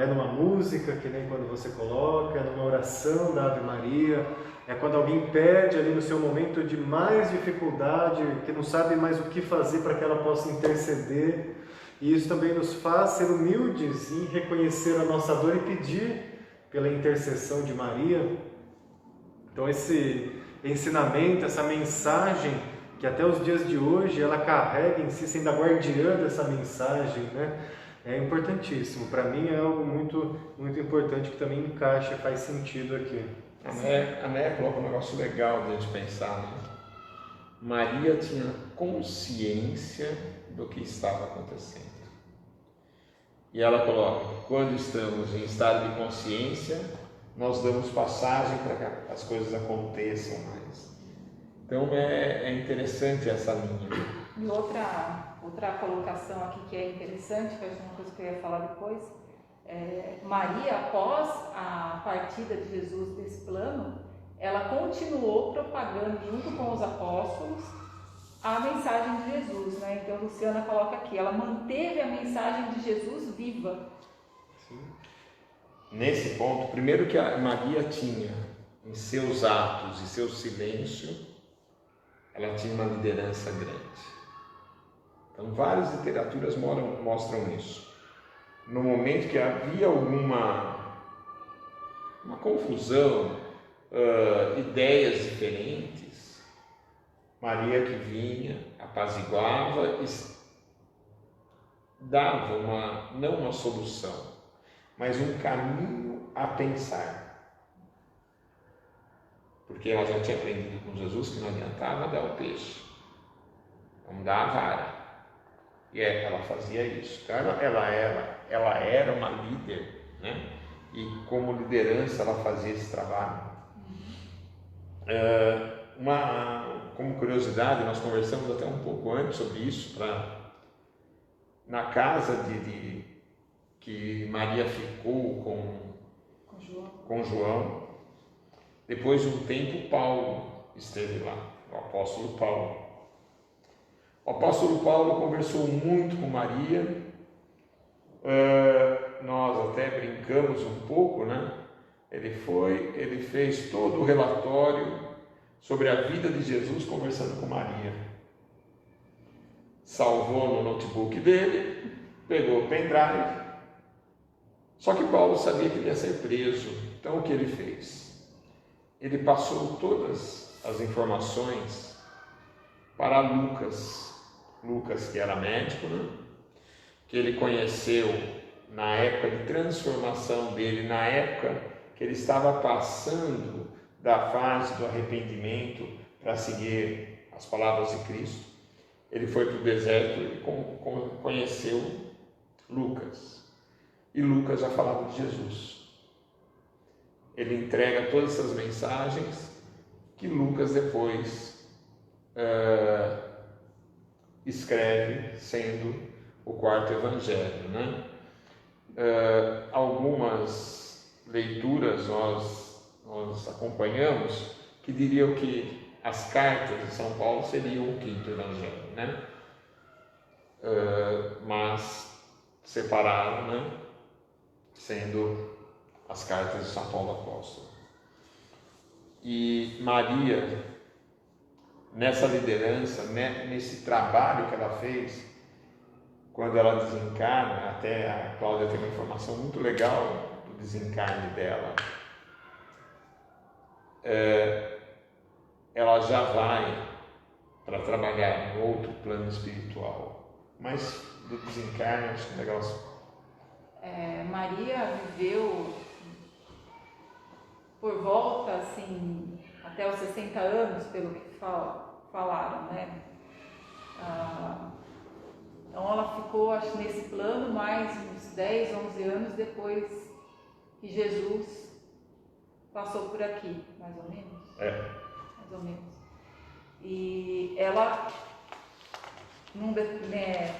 É numa música, que nem quando você coloca, é numa oração da Ave Maria, é quando alguém pede ali no seu momento de mais dificuldade, que não sabe mais o que fazer para que ela possa interceder. E isso também nos faz ser humildes em reconhecer a nossa dor e pedir pela intercessão de Maria. Então esse ensinamento, essa mensagem que até os dias de hoje ela carrega em si, sendo a guardiã dessa mensagem, né? É importantíssimo. Para mim é algo muito, muito importante que também encaixa, faz sentido aqui. A Néia coloca um negócio legal de a gente pensar, né? Maria tinha consciência do que estava acontecendo. E ela coloca: quando estamos em estado de consciência, nós damos passagem para que as coisas aconteçam mais. Então é interessante essa linha. E outra colocação aqui que é interessante, que é uma coisa que eu ia falar depois, Maria, após a partida de Jesus desse plano, ela continuou propagando junto com os apóstolos a mensagem de Jesus, né? Então Luciana coloca aqui, ela manteve a mensagem de Jesus viva. Sim. Nesse ponto, primeiro que a Maria tinha em seus atos e seu silêncio, ela tinha uma liderança grande. Então várias literaturas mostram isso. No momento que havia uma confusão, ideias diferentes, Maria que vinha, apaziguava e dava não uma solução, mas um caminho a pensar. Porque ela já tinha aprendido com Jesus que não adiantava dar o peixe, não dar a vara. E ela fazia isso. Então ela era uma líder, né? E como liderança ela fazia esse trabalho. Como curiosidade, nós conversamos até um pouco antes sobre isso, na casa que Maria ficou com João. Depois de um tempo, Paulo esteve lá, o apóstolo Paulo. O apóstolo Paulo conversou muito com Maria, nós até brincamos um pouco, né? Ele fez todo o relatório sobre a vida de Jesus conversando com Maria. Salvou no notebook dele, pegou o pendrive. Só que Paulo sabia que ele ia ser preso. Então o que ele fez? Ele passou todas as informações para Lucas, que era médico, né? Que ele conheceu na época de transformação dele, na época que ele estava passando da fase do arrependimento para seguir as palavras de Cristo. Ele foi para o deserto e conheceu Lucas. E Lucas já falava de Jesus. Ele entrega todas essas mensagens que Lucas depois escreve, sendo o quarto evangelho, né? Algumas leituras nós acompanhamos que diriam que as cartas de São Paulo seriam o quinto evangelho, né? Mas separaram, né? Sendo as cartas de São Paulo apóstolo. E Maria, nessa liderança, né, nesse trabalho que ela fez, quando ela desencarna, até a Cláudia tem uma informação muito legal do desencarne dela, ela já vai para trabalhar em outro plano espiritual, mas do desencarne acho que é legal. Maria viveu por volta, assim, até os 60 anos, pelo que falaram, né? Então ela ficou, acho, nesse plano mais uns 10, 11 anos depois que Jesus passou por aqui, mais ou menos. Mais ou menos. E ela,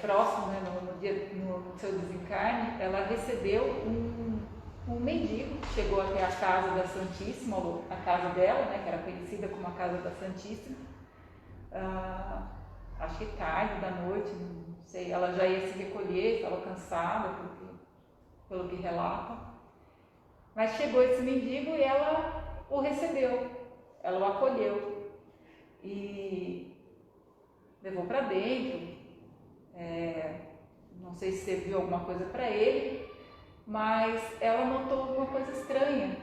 próximo, né, no seu desencarne, ela recebeu um mendigo que chegou até a casa da Santíssima, a casa dela, né, que era conhecida como a casa da Santíssima. Acho que tarde da noite, não sei, ela já ia se recolher, estava cansada, pelo que relata. Mas chegou esse mendigo e ela o recebeu, ela o acolheu e levou para dentro. Não sei se serviu alguma coisa para ele, mas ela notou alguma coisa estranha,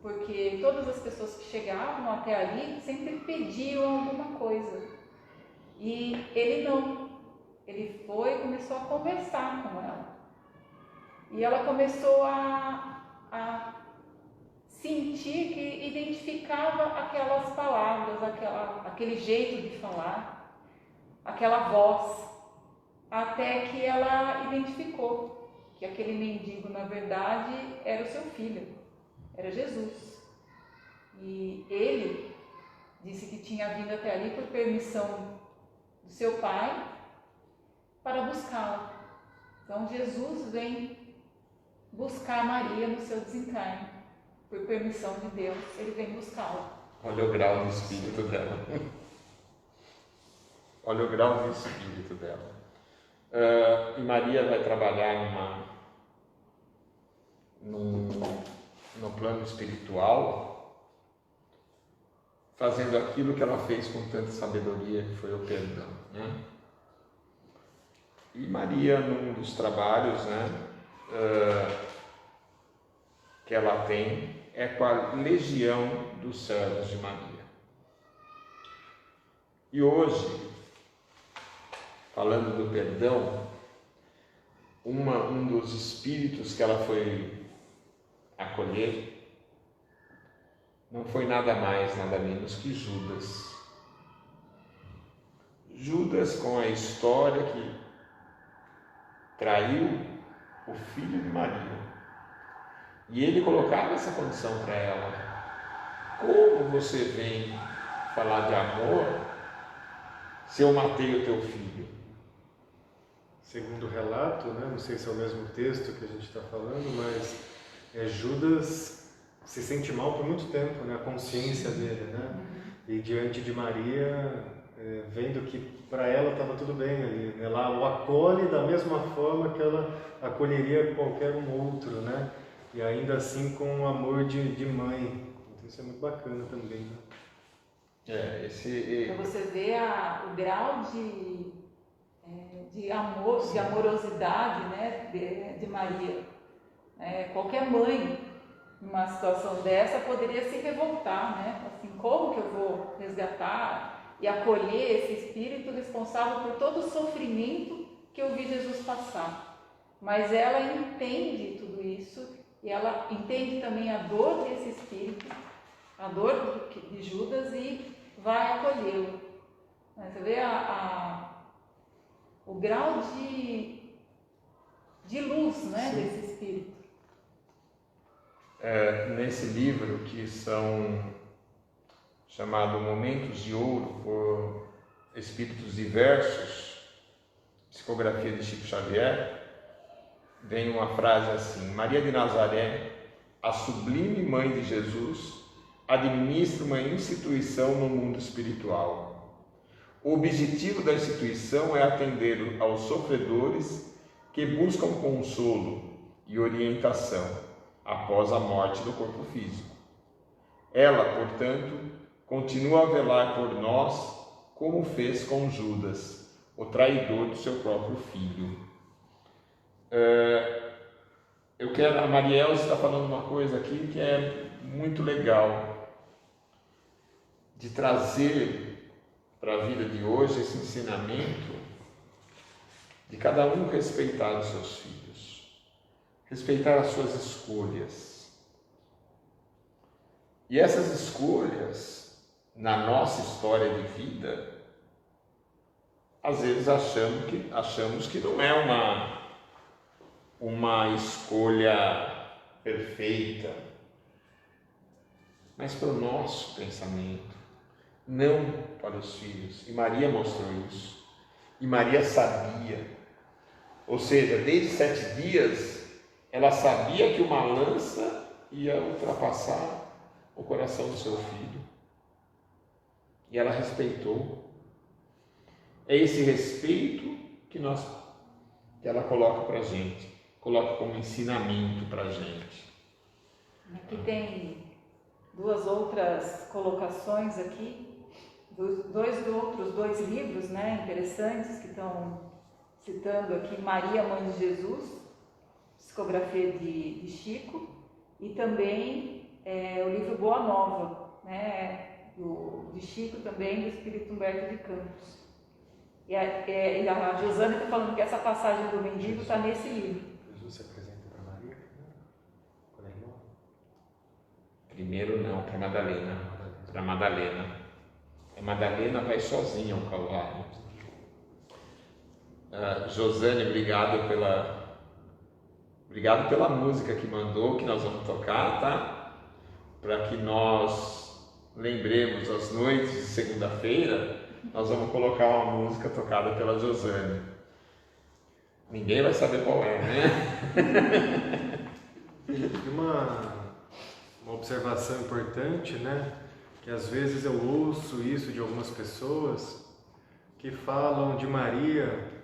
porque todas as pessoas que chegavam até ali sempre pediam alguma coisa. E ele não. Ele foi e começou a conversar com ela. E ela começou a sentir que identificava aquelas palavras, aquele jeito de falar, aquela voz, até que ela identificou que aquele mendigo, na verdade, era o seu filho, era Jesus. E ele disse que tinha vindo até ali por permissão do seu pai para buscá-la. Então Jesus vem buscar Maria no seu desencarne. por permissão de Deus, ele vem buscá-la. Olha o grau de espírito dela. Olha o grau de espírito dela. E Maria vai trabalhar no plano espiritual, fazendo aquilo que ela fez com tanta sabedoria, que foi o perdão, né? E Maria, num dos trabalhos, né, que ela tem, é com a legião dos servos de Maria. E hoje, falando do perdão, um dos espíritos que ela foi acolher não foi nada mais, nada menos que Judas. Judas, com a história que traiu o filho de Maria. E ele colocava essa condição para ela. Como você vem falar de amor se eu matei o teu filho? Segundo o relato, né, não sei se é o mesmo texto que a gente está falando, mas Judas se sente mal por muito tempo, né, a consciência dele, né? E diante de Maria, vendo que para ela estava tudo bem ali, né? Ela o acolhe da mesma forma que ela acolheria qualquer um outro, né? E ainda assim com um amor de mãe. Então isso é muito bacana também, né? Para você ver o grau de amor, de amorosidade, né, de Maria. Qualquer mãe, numa situação dessa, poderia se revoltar, né? Assim, como que eu vou resgatar e acolher esse espírito responsável por todo o sofrimento que eu vi Jesus passar? Mas ela entende tudo isso e ela entende também a dor desse espírito, a dor de Judas, e vai acolhê-lo. Você vê o grau de luz, né, desse espírito. Nesse livro, que são chamado Momentos de Ouro por Espíritos Diversos, psicografia de Chico Xavier, vem uma frase assim: Maria de Nazaré, a sublime mãe de Jesus, administra uma instituição no mundo espiritual. O objetivo da instituição é atender aos sofredores que buscam consolo e orientação após a morte do corpo físico. Ela, portanto, continua a velar por nós, como fez com Judas, o traidor do seu próprio filho. A Maria Elza está falando uma coisa aqui que é muito legal, de trazer para a vida de hoje esse ensinamento de cada um respeitar os seus filhos, respeitar as suas escolhas. E essas escolhas, na nossa história de vida, às vezes achamos que não é uma escolha perfeita, mas para o nosso pensamento, não para os filhos. E Maria mostrou isso. E Maria sabia. Ou seja, desde 7 dias, ela sabia que uma lança ia ultrapassar o coração do seu filho. E ela respeitou. É esse respeito que ela coloca para a gente, coloca como ensinamento para a gente. Aqui tem 2 outras colocações aqui, outros 2 livros, né, interessantes, que estão citando aqui Maria, Mãe de Jesus, psicografia de Chico, e também o livro Boa Nova, né, de Chico também, do Espírito Humberto de Campos. E a Josana está falando que essa passagem do mendigo está nesse livro. Jesus se apresenta para Maria, quando é irmão? Primeiro não, para Madalena. Para Madalena. A Madalena vai sozinha ao Calvário. Josane, obrigado pela música que mandou, que nós vamos tocar, tá? Para que nós lembremos as noites de segunda-feira, nós vamos colocar uma música tocada pela Josane. Ninguém vai saber qual é, né? E uma uma observação importante, né? Que às vezes eu ouço isso de algumas pessoas que falam de Maria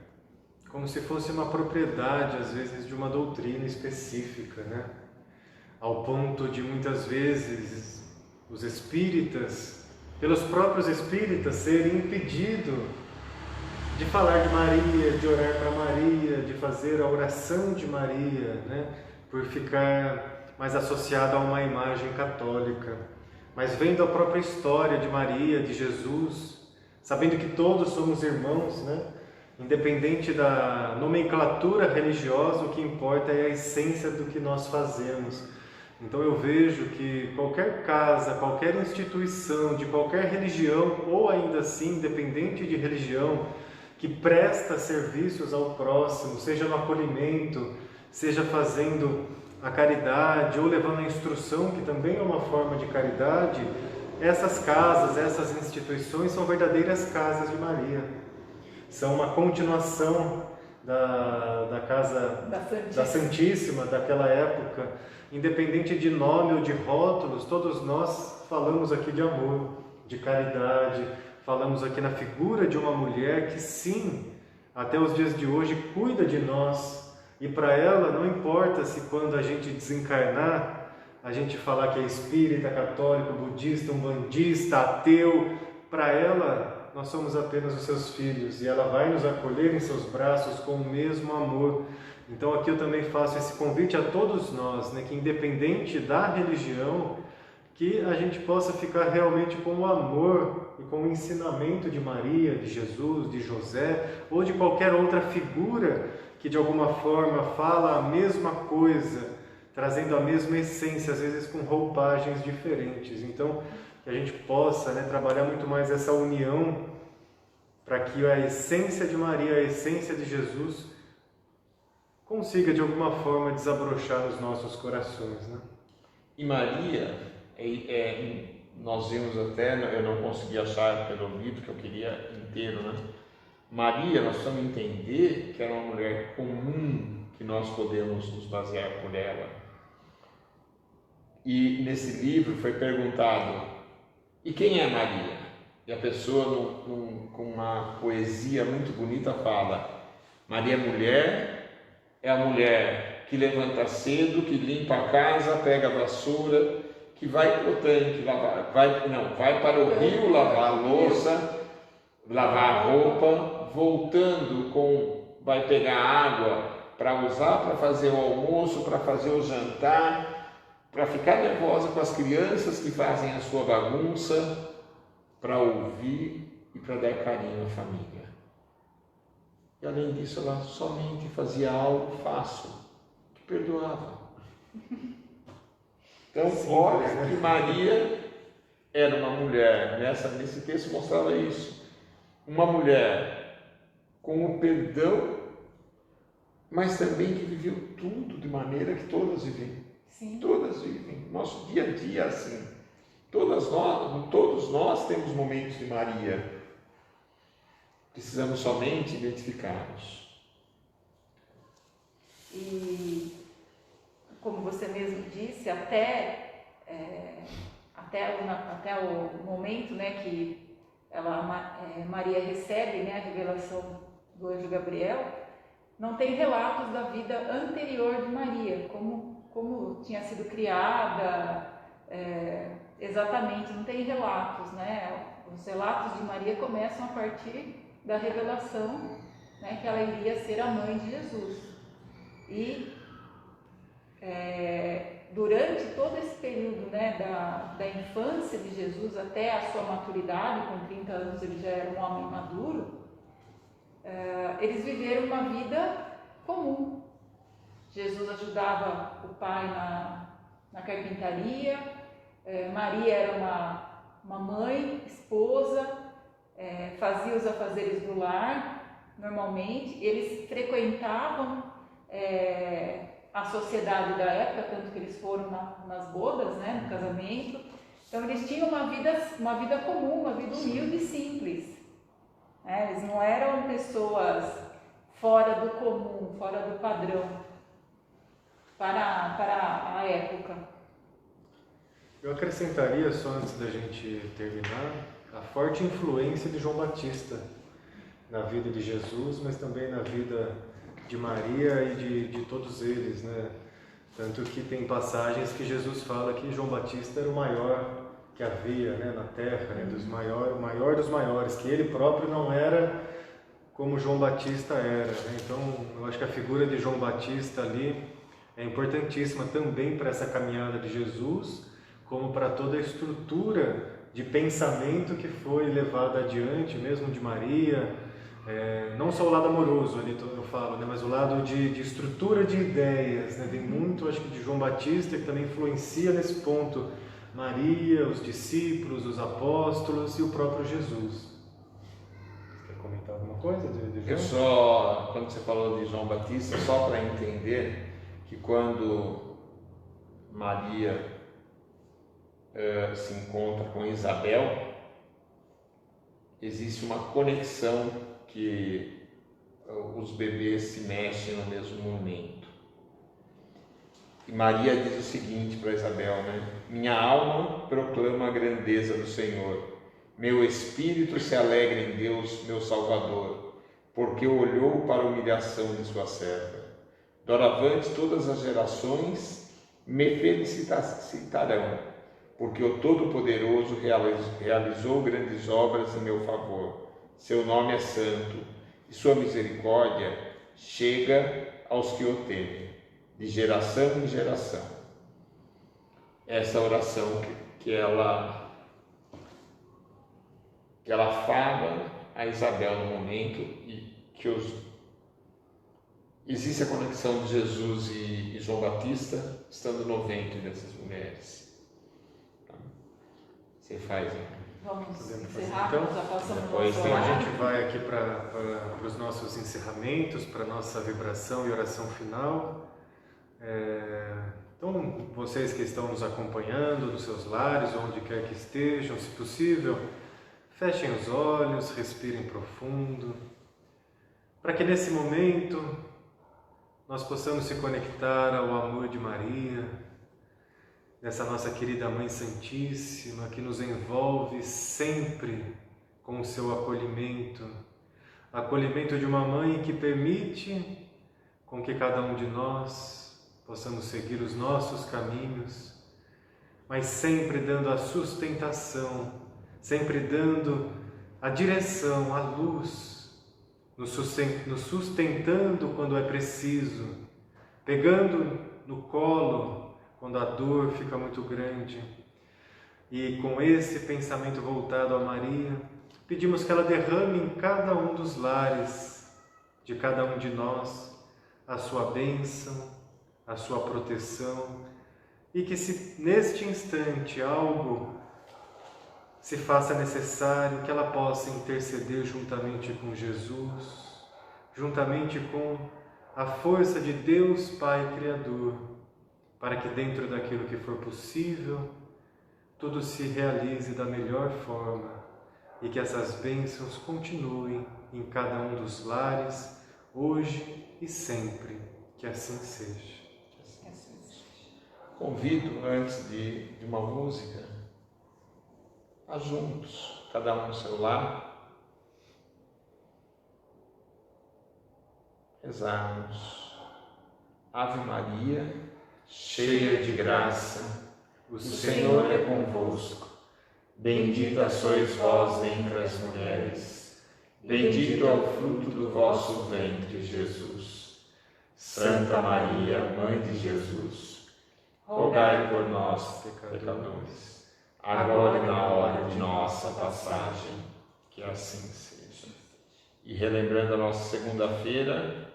como se fosse uma propriedade, às vezes, de uma doutrina específica, né? Ao ponto de muitas vezes os espíritas, pelos próprios espíritas, serem impedidos de falar de Maria, de orar para Maria, de fazer a oração de Maria, né? Por ficar mais associado a uma imagem católica. Mas vendo a própria história de Maria, de Jesus, sabendo que todos somos irmãos, né? Independente da nomenclatura religiosa, o que importa é a essência do que nós fazemos. Então eu vejo que qualquer casa, qualquer instituição, de qualquer religião, ou ainda assim, independente de religião, que presta serviços ao próximo, seja no acolhimento, seja fazendo a caridade ou levando a instrução, que também é uma forma de caridade, essas casas, essas instituições são verdadeiras casas de Maria. São uma continuação da casa da Santíssima daquela época. Independente de nome ou de rótulos, todos nós falamos aqui de amor, de caridade, falamos aqui na figura de uma mulher que sim, até os dias de hoje, cuida de nós. E para ela não importa se quando a gente desencarnar, a gente falar que é espírita, católico, budista, umbandista, ateu, para ela nós somos apenas os seus filhos e ela vai nos acolher em seus braços com o mesmo amor. Então aqui eu também faço esse convite a todos nós, né, que independente da religião, que a gente possa ficar realmente com o amor e com o ensinamento de Maria, de Jesus, de José ou de qualquer outra figura que de alguma forma fala a mesma coisa, trazendo a mesma essência, às vezes com roupagens diferentes. Então, que a gente possa, né, trabalhar muito mais essa união para que a essência de Maria, a essência de Jesus, consiga de alguma forma desabrochar nos nossos corações, né? E Maria, nós vimos até, eu não consegui achar pelo livro que eu queria inteiro, né? Maria, nós precisamos entender que era uma mulher comum, que nós podemos nos basear por ela. E nesse livro foi perguntado, e quem é Maria? E a pessoa, com uma poesia muito bonita, fala, Maria é a mulher que levanta cedo, que limpa a casa, pega a vassoura, que vai para o tanque, vai para o rio lavar a louça, lavar a roupa, voltando vai pegar água para usar, para fazer o almoço, para fazer o jantar, para ficar nervosa com as crianças que fazem a sua bagunça, para ouvir e para dar carinho à família. E além disso, ela somente fazia algo fácil, que perdoava. Então, olha que Maria era uma mulher, nesse texto mostrava isso, uma mulher com o perdão, mas também que viveu tudo de maneira que todas vivem. Sim. Todas vivem. Nosso dia a dia é assim. Todos nós temos momentos de Maria. Precisamos somente identificá-los. E, como você mesmo disse, até o momento, né, que Maria recebe, né, a revelação do anjo Gabriel, não tem relatos da vida anterior de Maria, como tinha sido criada, exatamente, não tem relatos, né? Os relatos de Maria começam a partir da revelação, né, que ela iria ser a mãe de Jesus. E durante todo esse período, né, da infância de Jesus até a sua maturidade, com 30 anos ele já era um homem maduro, eles viveram uma vida comum. Jesus ajudava o pai na carpintaria, Maria era uma mãe, esposa, fazia os afazeres do lar, normalmente. Eles frequentavam a sociedade da época, tanto que eles foram nas bodas, né, no casamento. Então eles tinham uma vida comum, uma vida humilde e simples. Eles não eram pessoas fora do comum, fora do padrão para a época. Eu acrescentaria, só antes da gente terminar, a forte influência de João Batista na vida de Jesus, mas também na vida de Maria e de todos eles, né? Tanto que tem passagens que Jesus fala que João Batista era o maior que havia, né, na terra, né, o maior dos maiores, que ele próprio não era como João Batista era, né? Então, eu acho que a figura de João Batista ali é importantíssima também para essa caminhada de Jesus, como para toda a estrutura de pensamento que foi levada adiante, mesmo de Maria, não só o lado amoroso ali eu falo, né, mas o lado de estrutura de ideias, né? Tem muito, acho que, de João Batista que também influencia nesse ponto Maria, os discípulos, os apóstolos e o próprio Jesus. Quer comentar alguma coisa de João? Eu só, quando você falou de João Batista, só para entender que quando Maria se encontra com Isabel, existe uma conexão que os bebês se mexem no mesmo momento. E Maria diz o seguinte para Isabel, né? Minha alma proclama a grandeza do Senhor. Meu espírito se alegra em Deus, meu Salvador, porque olhou para a humilhação de sua serva. Doravante todas as gerações me felicitarão, porque o Todo-Poderoso realizou grandes obras em meu favor. Seu nome é santo, e sua misericórdia chega aos que o temem, de geração em geração. Essa oração que ela fala a Isabel no momento, e que existe a conexão de Jesus e João Batista estando no ventre dessas mulheres. Você faz, né? Vamos Podemos encerrar, fazer, então? já passamos Depois nosso Então a horário. gente vai aqui para os nossos encerramentos, para a nossa vibração e oração final. Então, vocês que estão nos acompanhando nos seus lares, onde quer que estejam, se possível, fechem os olhos, respirem profundo, para que nesse momento nós possamos se conectar ao amor de Maria, dessa nossa querida Mãe Santíssima, que nos envolve sempre com o seu acolhimento de uma mãe que permite com que cada um de nós possamos seguir os nossos caminhos, mas sempre dando a sustentação, sempre dando a direção, a luz, nos sustentando quando é preciso, pegando no colo quando a dor fica muito grande. E com esse pensamento voltado a Maria, pedimos que ela derrame em cada um dos lares de cada um de nós a sua bênção, a sua proteção, e que se neste instante algo se faça necessário, que ela possa interceder juntamente com Jesus, juntamente com a força de Deus Pai Criador, para que dentro daquilo que for possível, tudo se realize da melhor forma e que essas bênçãos continuem em cada um dos lares, hoje e sempre, que assim seja. Convido, antes de uma música, a juntos, cada um no seu lar, rezarmos. Ave Maria, cheia de graça, o Senhor é convosco. Bendita sois vós entre as mulheres, bendito é o fruto do vosso ventre, Jesus. Santa Maria, Mãe de Jesus, rogai por nós, pecadores, agora e na hora de nossa passagem, que assim seja. E relembrando a nossa segunda-feira,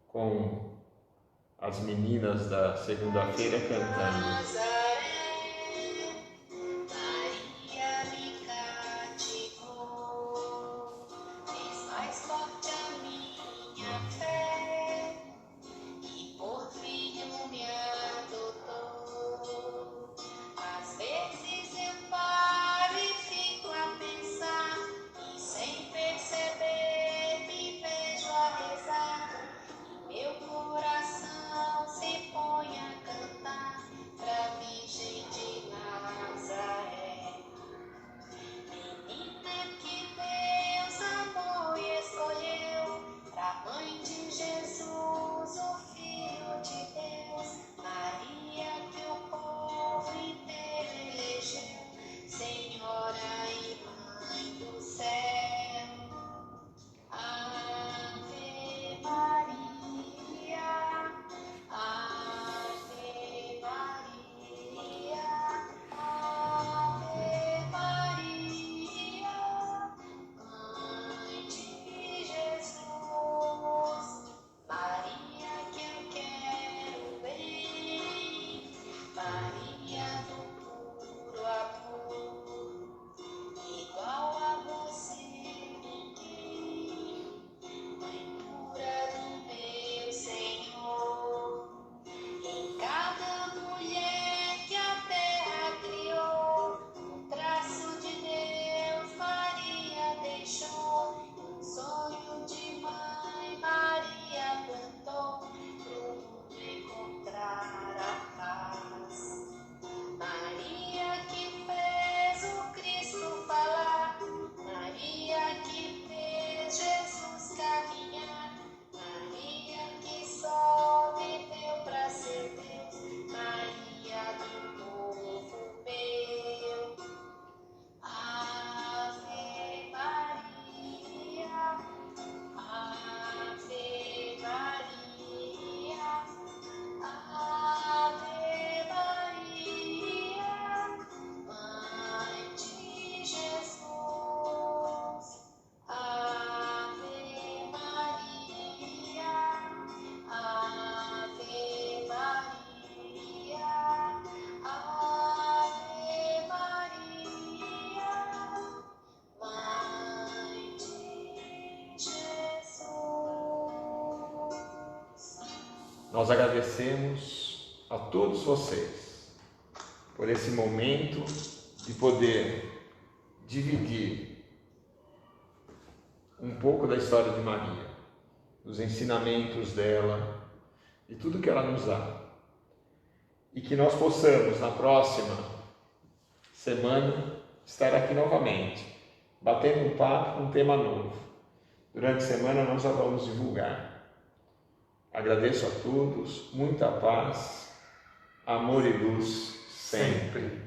com as meninas da segunda-feira cantando. Meu coração se põe a cantar pra mim. Nós agradecemos a todos vocês por esse momento de poder dividir um pouco da história de Maria, dos ensinamentos dela, de tudo que ela nos dá. E que nós possamos, na próxima semana, estar aqui novamente, batendo um papo com um tema novo. Durante a semana nós já vamos divulgar. Agradeço a todos, muita paz, amor e luz sempre.